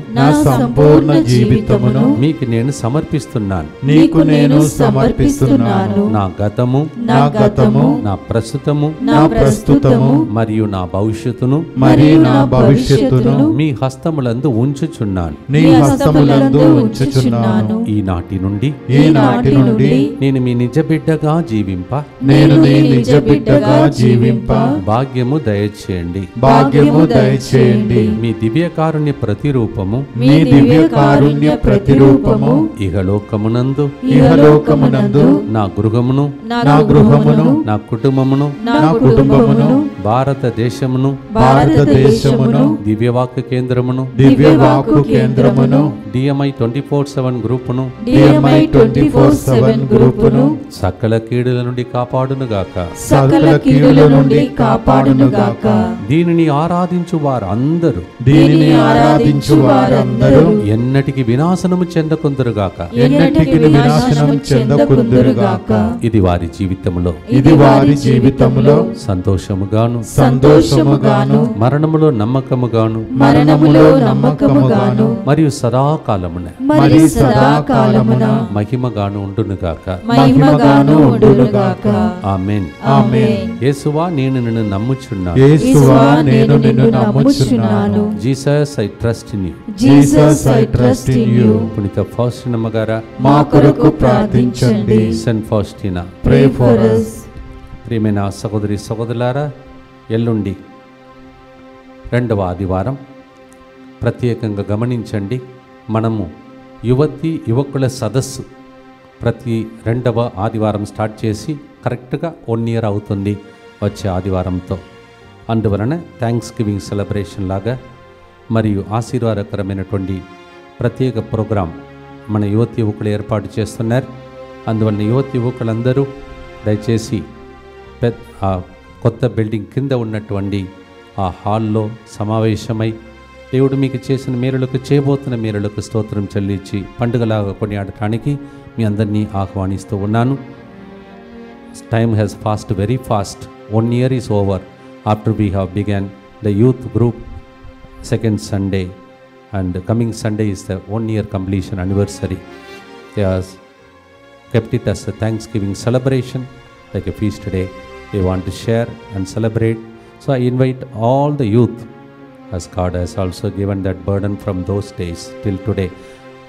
మీకు నేను సమర్పిస్తున్నాను. నా గతము నా ప్రస్తుతము మరియు నా భవిష్యత్తును మీ హస్తములందు ఉంచుచున్నాను. ఈనాటి నుండి నేను మీ నిజ బిడ్డగా జీవింప భాగ్యము దయచేయండి. మీ దివ్య కారుణ్య ప్రతిరూపము ఇహలోకమునందు నా గృహమును నా కుటుంబమును భారతదేశమును దివ్యవాక్య కేంద్రమును DMI 24/7 గ్రూపును సకల కీడుల నుండి కాపాడునుగాక. దీనిని ఆరాధించు వారందరూ ఎన్నటికి వినాశనము చెందకుందురుగాక. ఇది వారి జీవితములో సంతోషముగాను మరణములో నమ్మకముగాను మరియు సదాకాలమున మహిమగాను ఉండునుగాక. ఆమేన్. యేసువా నేను నిన్ను నమ్ముచున్నాను. Jesus I trust in you. పునీత ఫౌస్టినా గారా మా కొరకు ప్రార్థించండి. Saint Faustina pray for us. ప్రియమైన సహోదరి సహోదరులారా, ఎల్లుండి 2వ ఆదివారం ప్రత్యేకంగా గమనించండి. మనము యువకుల సదస్సు ప్రతి 2వ ఆదివారం స్టార్ట్ చేసి కరెక్ట్గా 1 year అవుతుంది వచ్చే ఆదివారంతో. అందువలన థ్యాంక్స్ గివింగ్ సెలబ్రేషన్ లాగా మరియు ఆశీర్వాదకరమైనటువంటి ప్రత్యేక ప్రోగ్రాం మన యువకులు ఏర్పాటు చేస్తున్నారు. అందువలన యువకులందరూ దయచేసి ఆ కొత్త బిల్డింగ్ కింద ఉన్నటువంటి ఆ హాల్లో సమావేశమై దేవుడు మీకు చేసిన మేలులకు చేయబోతున్న మేలులకు స్తోత్రం చెల్లించి పండుగలాగా కొనియాడటానికి మీ అందరినీ ఆహ్వానిస్తూ ఉన్నాను. Time has passed very fast. 1 year is over after we have began the youth group second Sunday, and coming Sunday is the 1 year completion anniversary. They has kept it as a Thanksgiving celebration, like a feast day. They want to share and celebrate. So I invite all the youth, as God has also given that burden from those days till today.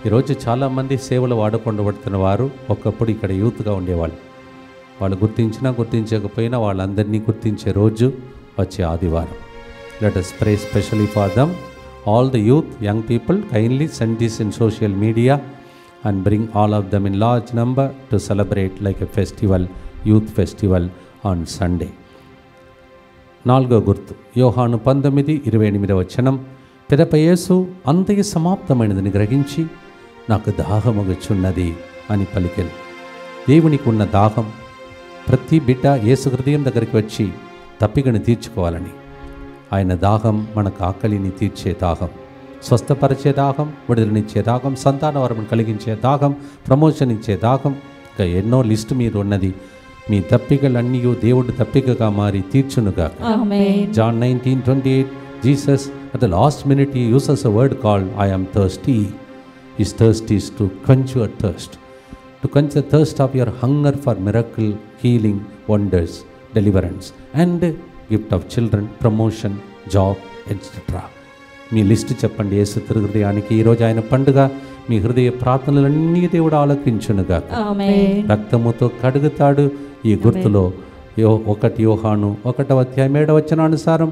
ఈరోజు చాలామంది సేవలు వాడుకొండబడుతున్న వారు ఒకప్పుడు ఇక్కడ యూత్గా ఉండేవాళ్ళు. వాళ్ళు గుర్తించకపోయినా వాళ్ళందరినీ గుర్తించే రోజు వచ్చే ఆదివారం. Let us pray specially for them. All the youth, young people, kindly send this in social media and bring all of them in large number to celebrate like a festival, youth festival on Sunday. 4వ గుర్తు యోహాను 19:28 పిదప యేసు అంతయు సమాప్తమైనదని గ్రహించి నాకు దాహమగుచున్నది అని పలికెను. దేవునికి ఉన్న దాహం ప్రతి బిడ్డ యేసు హృదయం దగ్గరికి వచ్చి తప్పికను తీర్చుకోవాలని. ఆయన దాహం మనకు ఆకలిని తీర్చే దాహం, స్వస్థపరిచే దాహం, విడుదలనిచ్చే దాహం, సంతాన వరమును కలిగించే దాహం, ప్రమోషన్ ఇచ్చే దాహం, ఇంకా ఎన్నో లిస్టు మీద ఉన్నది. మీ తప్పికలన్నీ దేవుడు తప్పికగా మారి తీర్చునుగాక. John 19:28 Jesus at the last minute he uses a word called I am thirsty. His thirst is to quench your thirst, to quench the thirst of your hunger for miracle, healing, wonders, deliverance and gift of children, promotion, job, etc. Me list చెప్పండి యేసు హృదయానికి. ఈరోజు ఆయన పండుగ. మీ హృదయ ప్రార్థనలన్నీ దేవుడు ఆలకించునుగాక. రక్తముతో కడుగుతాడు. ఈ గుర్తులో 1 యోహాను 1వ అధ్యాయం 7వ వచనానుసారం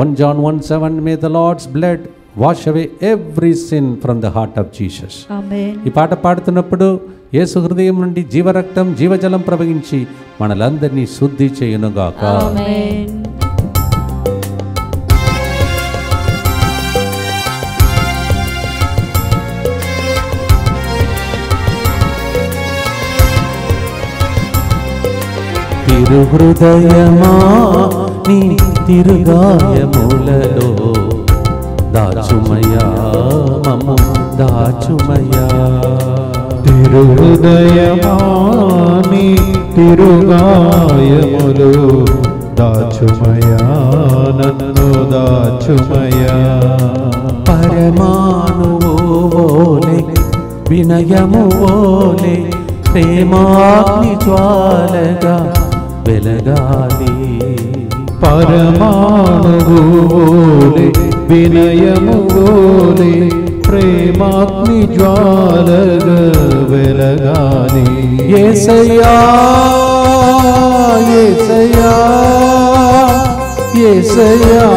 1 John 1:7 may the Lord's blood wash away every sin from the heart of Jesus. Amen. ఈ పాట పాడుతున్నప్పుడు యేసు హృదయం నుండి జీవరక్తం జీవజలం ప్రవహించి మనలందరినీ శుద్ధి చేయునుగాక. ఆమేన్. తిరుహృదయమా నీ తిరుగాయములలో దాచుమయా మమ దాచుమయా. తిరుహృదయమా నీ తిరుగాయములు దాచుమయా నన్ను దాచుమయా. పరమాణువోలే వినయమువోలే ప్రేమాగ్ని జ్వాలగా వెలగాలి. పరమాణువోలే వినయమువోలే ప్రేమాగ్ని జ్వాలగా వెలగాలి. యేసయ్యా యేసయ్యా యేసయ్యా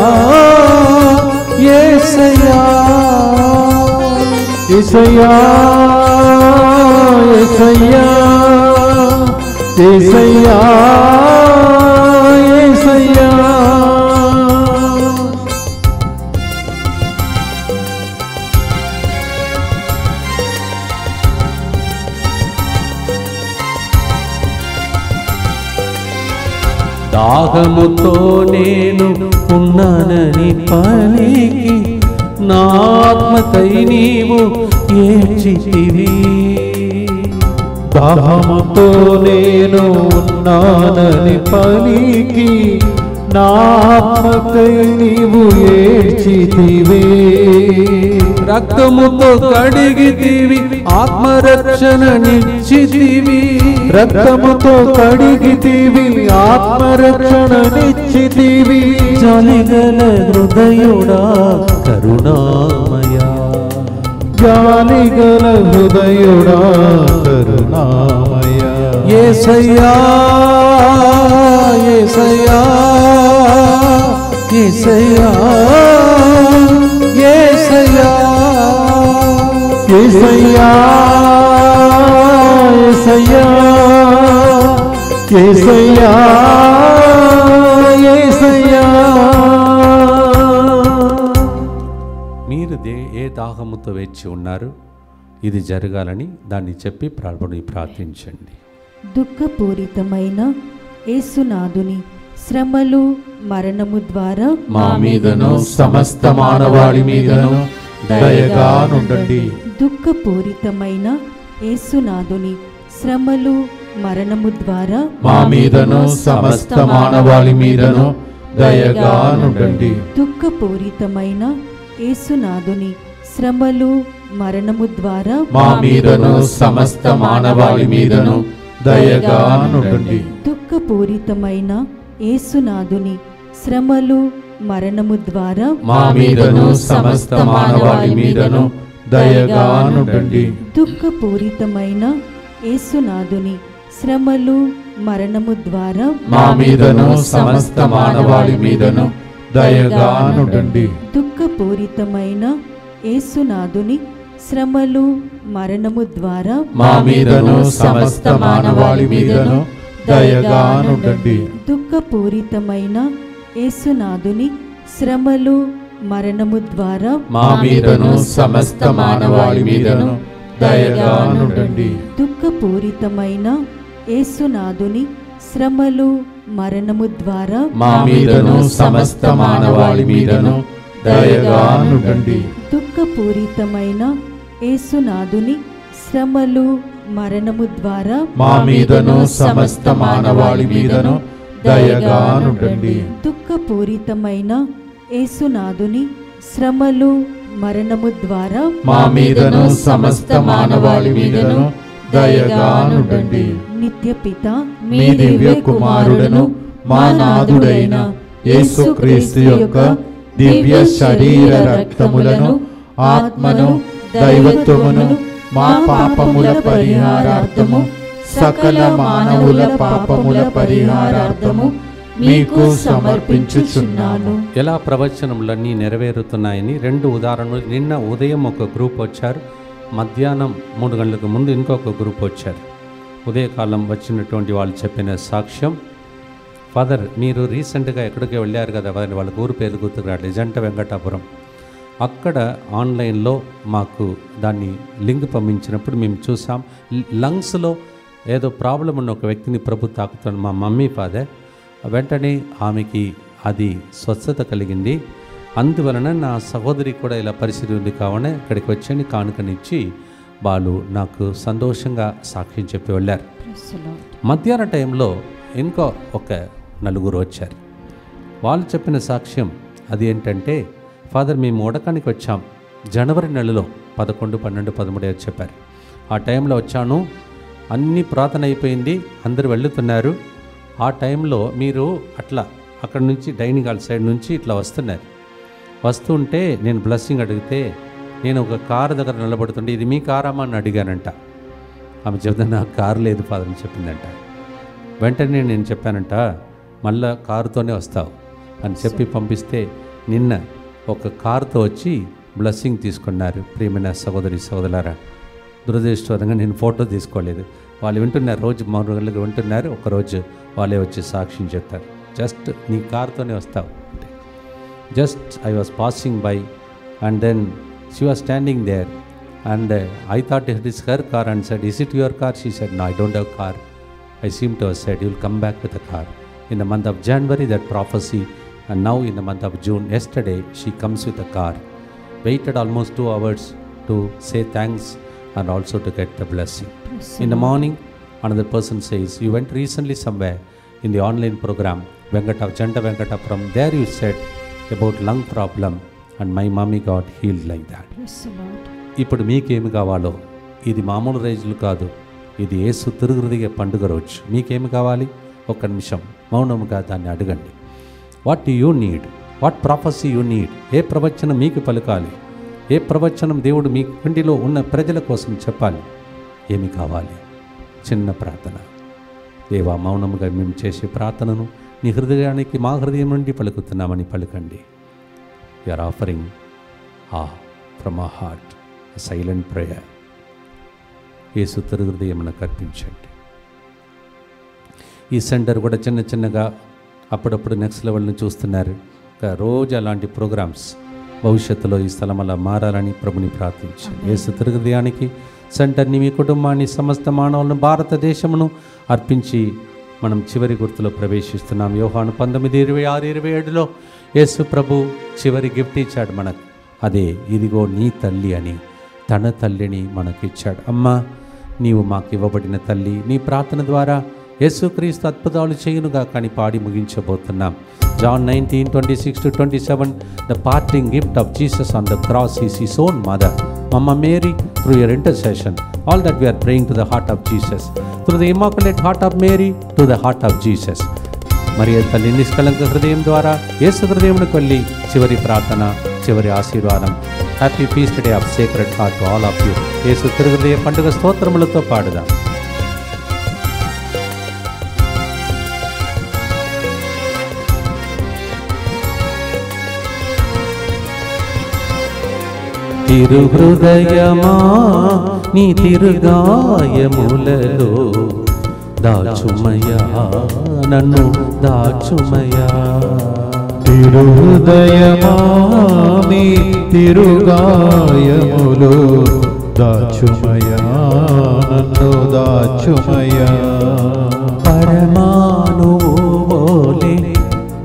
యేసయ్యా యేసయ్యా యేసయ్యా యేసయ్యా యేసయ్యా. దాహముతో నేను ఉన్నానని పలికి నా ఆత్మకై నీవు ఏడ్చితివి. దాహముతో నేను ఉన్నానని పలికి నా ఆత్మకై నీవు ఏడ్చితివే. రక్తముతో కడిగితివి ఆత్మరక్షణ నిచ్చితివి. రక్తముతో కడిగితివి ఆత్మరక్షణ నిచ్చితివి. జాలిగల హృదయుడా కరుణామయా. జాలిగల హృదయుడా కరుణామయా. యేసయ్యా యేసయ్యా యేసయ్యా యేసయ్యా యేసయ్యా యేసయ్యా యేసయ్యా యేసయ్యా. మీరు ఏ దాహముతో వేచి ఉన్నారు, ఇది జరగాలని దాన్ని చెప్పి ప్రార్థించండి. దుఃఖపూరితమైన యేసునాథుని శ్రమలు మరణము ద్వారా మా మీదను సమస్త మానవాళి మీదను దయగా నుండండి. దుఃఖపూరితమైన యేసునాథుని శ్రమలు మరణము ద్వారా మా మీదను సమస్త మానవాళి మీదను దయగా నుండండి. దుఃఖపూరితమైన యేసునాథుని శ్రమలు మరణము ద్వారా మా మీదను సమస్త మానవాళి మీదను దయగా నుండండి. దుఃఖపూరితమైన యేసునాథుని శ్రమలు మరణము ద్వారా మా మీదను సమస్త మానవాళి మీదను దయగా నుండండి. దుఃఖపూరితమైన యేసునాథుని శ్రమలు మరణము ద్వారా మా మీదను సమస్త మానవాళి మీదను దయగా నుండండి. దుఃఖపూరితమైన యేసునాథుని శ్రమలు మరణము ద్వారా మా మీదను సమస్త మానవాళి మీదను దయగా నుండండి. దుఃఖపూరితమైన యేసునాథుని శ్రమలు మరణము ద్వారా మా మీదను సమస్త మానవాళి మీదను దయగా నుండండి. దుఃఖపూరితమైన యేసునాథుని శ్రమలు మరణము ద్వారా మా మీదను సమస్త మానవాళి మీదను దయగా నుండండి. దుఃఖపూరితమైన యేసునాథుని శ్రమలు మరణము ద్వారా మా మీదను సమస్త మానవాళి మీదను దయగా నుండండి. దుఃఖపూరితమైన యేసునాథుని శ్రమలు మరణము ద్వారా మా మీదను సమస్త మానవాళి మీదను దయగా నుండండి. నిత్యపిత మీ దివ్య కుమారుడను మా నాథుడైన యేసుక్రీస్తు యొక్క దివ్య శరీర రక్తములను ఆత్మను దైవత్వమును మా పాపముల పరిహారార్థము సకల మానవుల పాపముల పరిహారార్థము మీకు సమర్పించుచున్నాను. ఎలా ప్రవచనములన్నీ నెరవేరుతున్నాయని 2 ఉదాహరణలు. నిన్న ఉదయం ఒక గ్రూప్ వచ్చారు, మధ్యాహ్నం 3 గంటలకు ముందు ఇంకొక గ్రూప్ వచ్చారు. ఉదయకాలం వచ్చినటువంటి వాళ్ళు చెప్పిన సాక్ష్యం, ఫాదర్ మీరు రీసెంట్గా ఎక్కడికి వెళ్ళారు కదా, వాళ్ళ ఊరు పేరు గుర్తుకురాడు, జంట వెంకటాపురం. అక్కడ ఆన్లైన్లో మాకు దాన్ని లింక్ పంపించినప్పుడు మేము చూసాం, లంగ్స్లో ఏదో ప్రాబ్లం ఉన్న ఒక వ్యక్తిని ప్రభు తాకుతాడు. మా మమ్మీ ఫాదర్ వెంటనే ఆమెకి అది స్వస్థత కలిగింది. అందువలన నా సహోదరి కూడా ఇలా పరిస్థితి ఉంది కావున ఇక్కడికి వచ్చి కానుకనిచ్చి వాళ్ళు నాకు సంతోషంగా సాక్ష్యం చెప్పి వెళ్ళారు. మధ్యాహ్న టైంలో ఇంకో ఒక 4 వచ్చారు. వాళ్ళు చెప్పిన సాక్ష్యం అది ఏంటంటే, ఫాదర్ మేము ఉడకానికి వచ్చాం జనవరి నెలలో 11, 12, 13 చెప్పారు. ఆ టైంలో వచ్చాను, అన్ని ప్రార్థన అయిపోయింది, అందరూ వెళ్తున్నారు. ఆ టైంలో మీరు అట్లా అక్కడ నుంచి డైనింగ్ హాల్ సైడ్ నుంచి ఇట్లా వస్తుంటే నేను బ్లెస్సింగ్ అడిగితే, నేను ఒక కారు దగ్గర నిలబడుతుంటే ఇది మీ కారమ్మా అని అడిగానంట. ఆమె చెప్తే నాకు కారు లేదు ఫాదర్ అని చెప్పిందంట. వెంటనే నేను చెప్పానంట, మళ్ళా కారుతోనే వస్తావు అని చెప్పి పంపిస్తే నిన్న ఒక కారుతో వచ్చి బ్లెస్సింగ్ తీసుకున్నారు. ప్రియమైన సహోదరి సహోదరులారా, దురదృష్టకరంగా నేను ఫోటో తీసుకోలేదు. వాళ్ళు వింటున్నారు, రోజు 3 గంటలకు వింటున్నారు, ఒకరోజు వాళ్ళే వచ్చి సాక్ష్యం చెప్తారు. జస్ట్ నీ కారుతోనే వస్తావు అంటే, just I was passing by and then she was standing there and I thought it is her car and said, is it your car? She said, no, I don't have car. I seem to have said, you will come back with a car. In the month of January, that prophecy, and now in the month of June, yesterday, she comes with a car. Waited almost 2 hours to say thanks and also to get the blessing. In the morning, another person says, you went recently somewhere in the online program, Janta Venkatapuram. There you said about lung problem and my mommy got healed like that. ఇప్పుడు మీకేమి కావాలో, ఇది మామూలు రైజులు కాదు, ఇది యేసు తిరుహృదయ పండుగ రోజు. మీకేమి కావాలి? 1 నిమిషం మౌనముగా దాన్ని అడగండి. What do you need? What prophecy you need? ఏ ప్రవచనం మీకు పలకాలి? ఏ ప్రవచనం దేవుడు మీ కుండిలో ఉన్న ప్రజల కోసం చెప్పాలి? ఏమి కావాలి? చిన్న ప్రార్థన. దేవా, మౌనముగా మేము చేసే ప్రార్థనను నీ హృదయానికి మా హృదయం నుండి పలుకుతున్నామని పలుకండి. You are offering from our heart silent prayer. యేసు తిరుహృదయం మనకు అర్పించండి. ఈ సెంటర్ కూడా చిన్నగా అప్పుడప్పుడు నెక్స్ట్ లెవెల్ని చూస్తున్నారు. రోజు అలాంటి ప్రోగ్రామ్స్ భవిష్యత్తులో ఈ స్థలం అలా మారాలని ప్రభుని ప్రార్థించండి. యేసు తిరుహృదయానికి సెంటర్ని, మీ కుటుంబాన్ని, సమస్త మానవులను, భారతదేశమును అర్పించి మనం చివరి గుర్తులో ప్రవేశిస్తున్నాం. యోహాను 19:26-27లో యేసు ప్రభు చివరి గిఫ్ట్ ఇచ్చాడు మనకు. అదే, ఇదిగో నీ తల్లి అని తన తల్లిని మనకిచ్చాడు. అమ్మా, నీవు మాకు ఇవ్వబడిన తల్లి, నీ ప్రార్థన ద్వారా యేసుక్రీస్తు అద్భుతాలు చేయునుగా కానీ పాడి ముగించబోతున్నాం. John 19:26-27, the parting gift of Jesus on the cross is his own mother, Mama Mary. Through your intercession, all that we are praying to the heart of Jesus, through the immaculate heart of Mary to the heart of Jesus. మరియ తల్లి నిష్కలంక హృదయం ద్వారా యేసు హృదయమునకు వెళ్ళి చివరి ప్రార్థన, చివరి ఆశీర్వాదం. Happy feast day of Sacred Heart to all of you. యేసు తిరుహృదయ పండుగ స్తోత్రములతో పాడుదాం. తిరుహృదయమా నీ తిరుగాయములలో దాచుమయా, నన్ను దాచుమయా. తిరుహృదయమా నీ తిరుగాయములో దాచుమయా, నన్ను దాచుమయా. పరమాణువు వోలే,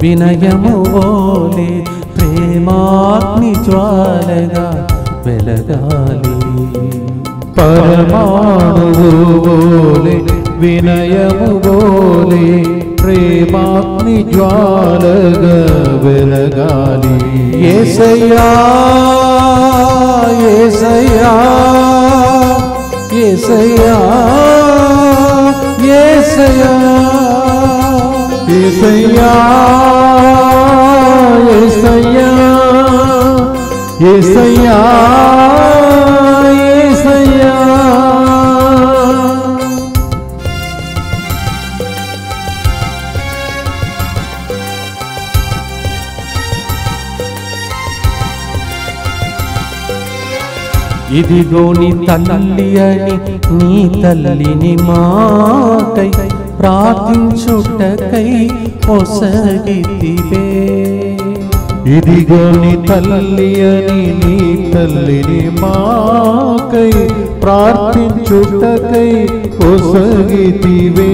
వినయము వోలే, ప్రేమాగ్ని జ్వాలగా వెలగాలి. పరమాణువు వోలే, వినయము వోలే, ప్రేమాగ్ని జ్వాలగా వెలగాలి. యేసయ్యా, యేసయ్యా, యేసయ్యా, యేసయ్యా, యేసయ్యా, యేసయ్యా, యేసయ్యా, యేసయ్యా. ఇదిగో నీ తల్లి అని నీ తల్లిని మాకై ప్రార్థించుటకై పొసగితివే. ఇదిగో నీ తల్లి అని నీ తల్లిని మాకై ప్రార్థించుటకై పొసగితివే.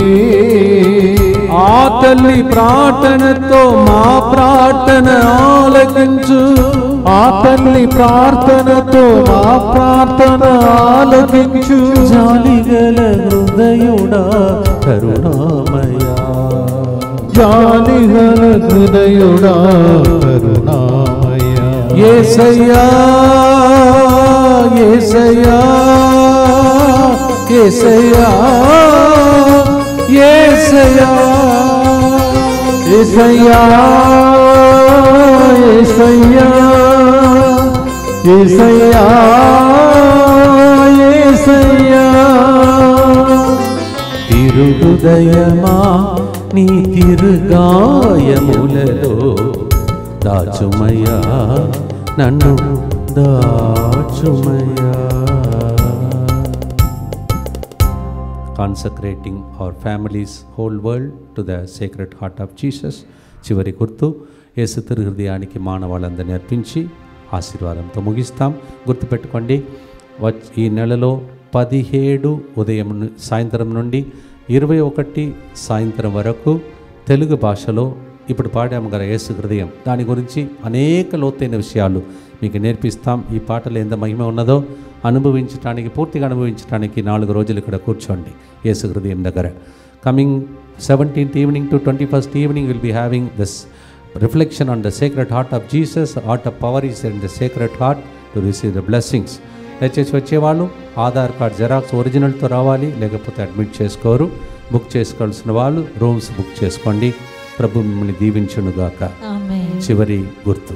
ఆ తల్లి ప్రార్థనతో మా ప్రార్థన ఆలకించు. ఆ తల్లి ప్రార్థనతో మా ప్రార్థన ఆలకించు. జాలిగల హృదయుడా కరుణామయా, జాలిగల హృదయుడా కరుణామయా. యేసయ్యా యేసయ్యా యేసయ్యా యేసయ్యా యేసయ్యా యేసయ్యా యేసయ్యా యేసయ్యా. తిరుహృదయమా నీ తిరుగాయములలో దాచుమయ్యా, నన్ను దాచుమయ్యా. Consecrating our families, whole world to the Sacred Heart of Jesus. చివరి గుర్తు, యేసు తిరుహృదయానికి మానవాళ్ళందరినీ అర్పించి ఆశీర్వాదంతో ముగిస్తాం. గుర్తుపెట్టుకోండి, ఈ నెలలో 17 ఉదయం సాయంత్రం నుండి 21 సాయంత్రం వరకు తెలుగు భాషలో ఇప్పుడు పాడాము కదా యేసు హృదయం, దాని గురించి అనేక లోతైన విషయాలు మీకు నేర్పిస్తాం. ఈ పాటలో ఎంత మహిమ ఉన్నదో అనుభవించడానికి, పూర్తిగా అనుభవించడానికి 4 రోజులు ఇక్కడ కూర్చోండి యేసు హృదయం దగ్గర. Coming 17th evening to 21st evening will be having this reflection on the Sacred Heart of Jesus. Heart of power is in the Sacred Heart to receive the blessings. దయచేసి వచ్చేవాళ్ళు ఆధార్ కార్డ్ జెరాక్స్ ఒరిజినల్తో రావాలి, లేకపోతే admit చేసుకోరు. Book చేసుకోవాల్సిన వాళ్ళు rooms book చేసుకోండి. ప్రభు మిమ్మల్ని దీవించునుగాక. చివరి గుర్తు,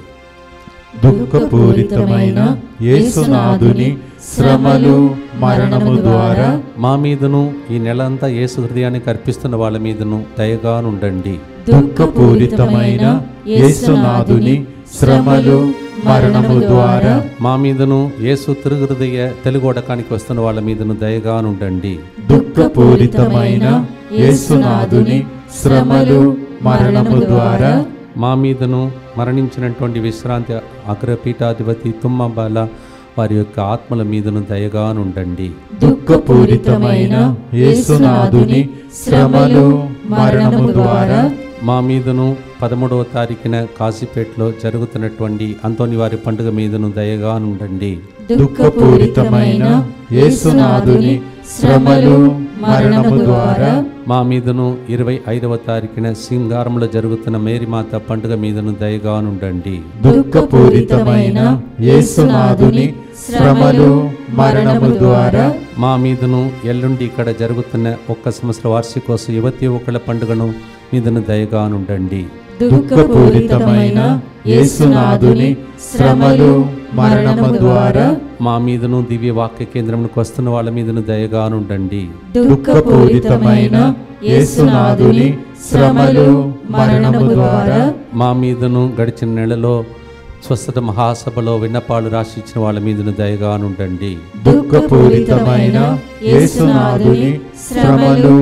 దుఃఖపూరితమైన యేసునాథుని శ్రమలు మరణము ద్వారా మా మీదను ఈ నెలంతా యేసు హృదయానికి అర్పిస్తున్న వాళ్ళ మీదను దయగానుండండి. దుఃఖపూరితమైన యేసునాథుని శ్రమలు మరణము ద్వారా మా మీదను యేసు తిరుహృదయ తెలుగోడకానికి వస్తున్న వాళ్ళ మీదను దయగానుండండి. దుఃఖపూరితమైన యేసునాథుని శ్రమలు మరణము ద్వారా మా మీదను మరణించినటువంటి విశ్రాంతి అగ్రపీఠాధిపతి తుమ్మబాల వారి యొక్క ఆత్మల మీదను దయగానుండండి. దుఃఖపూరితమైన యేసునాథుని శ్రమలు మరణము ద్వారా మా మీదను 13వ తారీఖున కాశీపేటలో జరుగుతున్నటువంటి అంతోని వారి పండుగ మీదను దయగానుండండి. దుఃఖపూరితమైన యేసునాథుని శ్రమలు మరణము ద్వారా మా మీదను 25వ తారీఖున సింగారంలో జరుగుతున్న మేరీమాత పండుగ మీదను దయగానుండండి. దుఃఖపూరితమైన యేసునాథుని శ్రమలు మరణము ద్వారా మా మీదను ఎల్లుండి ఇక్కడ జరుగుతున్న 1 సంవత్సర వార్షికోత్సవ యువతి యువకుల పండుగను మీదను దయగానుండండి. దుఃఖపూరితమైన యేసునాథుని శ్రమలు మరణము ద్వారా మా మీదను దివ్య వాక్య కేంద్రంకు వస్తున్న వాళ్ళ మీదను దయగానుండండి. దుఃఖపూరితమైన యేసునాథుని శ్రమలు మరణము ద్వారా మా మీదను గడిచిన నెలలో స్వస్థత మహాసభలో విన్నపాలు రాసి ఇచ్చిన వాళ్ళ మీదను దయగానుండండి. దుఃఖపూరితమైన యేసునాథుని శ్రమలు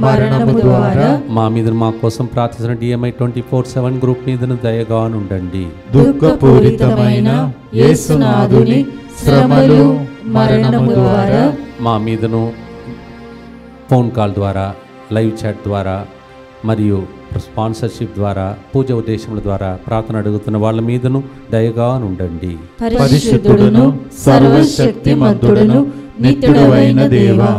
మరణము ద్వారా మా మీద మా కోసం ప్రార్థించిన DMI 24/7 గ్రూప్ మీదను దయగానుండండి. దుఃఖపూరితమైన యేసునాథుని శ్రమలు మరణము ద్వారా మా మీదను ఫోన్ కాల్ ద్వారా, లైవ్ చాట్ ద్వారా మరియు స్పాన్సర్షిప్ ద్వారా, పూజ ఉద్దేశముల ద్వారా ప్రార్థన అడుగుతున్న వాళ్ళ మీదను దయగానుండండి. పరిశుద్ధుడును సర్వశక్తిమంతుడును నిత్యుడైన దేవా,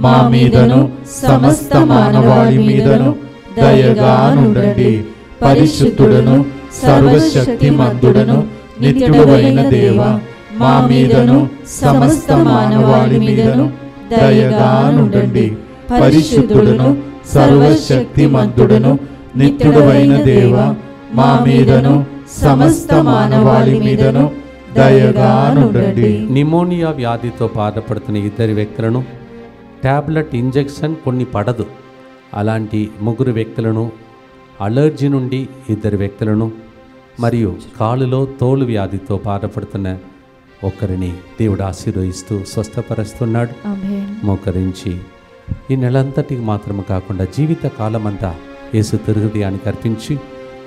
మా మీదను సమస్త మానవాళి మీదను దయగానుండండి. పరిశుద్ధుడును సర్వశక్తిమంతుడును నిత్యుడైన దేవా, మా మీదను సమస్త మానవాళి మీదను దయగానుండండి. పరిశుద్ధుడును సర్వశక్తిమంతుడును నిత్యుడైన దేవా, మా మీదను సమస్త మానవాళి మీదను దయగానుండండి. నిమోనియా వ్యాధితో బాధపడుతున్న 2 వ్యక్తులను టాబ్లెట్ ఇంజెక్షన్ కొన్ని పడదు, అలాంటి 3 వ్యక్తులను, అలర్జీ నుండి 2 వ్యక్తులను మరియు కాలులో తోలు వ్యాధితో బాధపడుతున్న ఒకరిని దేవుడు ఆశీర్వదిస్తూ స్వస్థపరుస్తున్నాడు. ఆమేన్. మోకరించి ఈ నెలంతటికి మాత్రమే కాకుండా జీవిత కాలమంతా యేసు హృదయానికి అర్పించి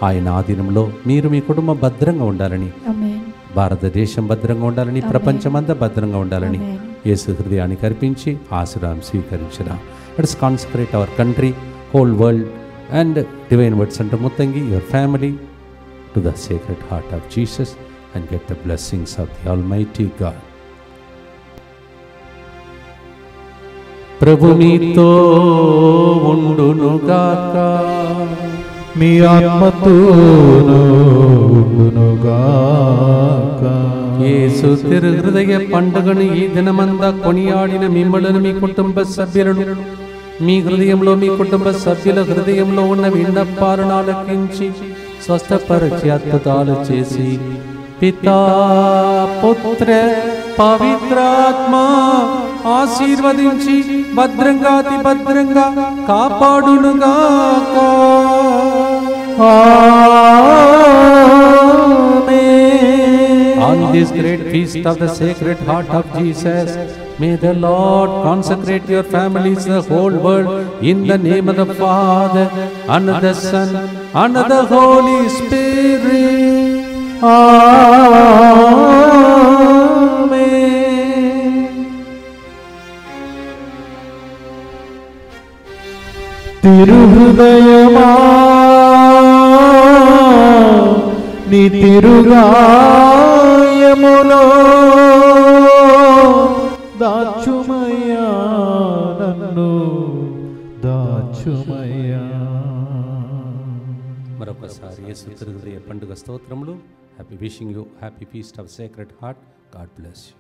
ఆయన ఆధీనంలో మీరు మీ కుటుంబం భద్రంగా ఉండాలని, ఆమేన్. భారతదేశం భద్రంగా ఉండాలని, ప్రపంచమంతా భద్రంగా ఉండాలని ఆమేన్. యేసు హృదయానికి అర్పించి ఆశీర్వాదం స్వీకరించడం. Let's consecrate our country, whole world and Divine Word Centre Muthangi, your family to the sacred heart of Jesus and get the blessings of the almighty God. ప్రభు మీతో ఉండునుగాక, మీ ఆత్మతోను ఉండునుగాక. యేసు హృదయ పండుగను ఈ దినమంతా కొనియాడిన మిమ్మలను, మీ కుటుంబ సభ్యులను, మీ హృదయంలో మీ కుటుంబ సభ్యుల హృదయంలో ఉన్న విన్నపాలను ఆలకించి స్వస్థపరిచి అద్భుతాలు చేసి పితా పుత్ర పవిత్రాత్మ ఆశీర్వదించి భద్రంగా అతి భద్రంగా కాపాడునుగాక. On this great feast of the Sacred Heart of Jesus, may the Lord consecrate your families, the whole world, in the name of the Father, and the Son, and the Holy Spirit. Amen. తిరుహృదయమా నీ తిరుగాయములో దాచుమయ్యా, నన్ను దాచుమయ్యా. మరొకసారి యేసు హృదయ పండుగ స్తోత్రములు. Happy wishing you happy feast of Sacred heart. God bless you.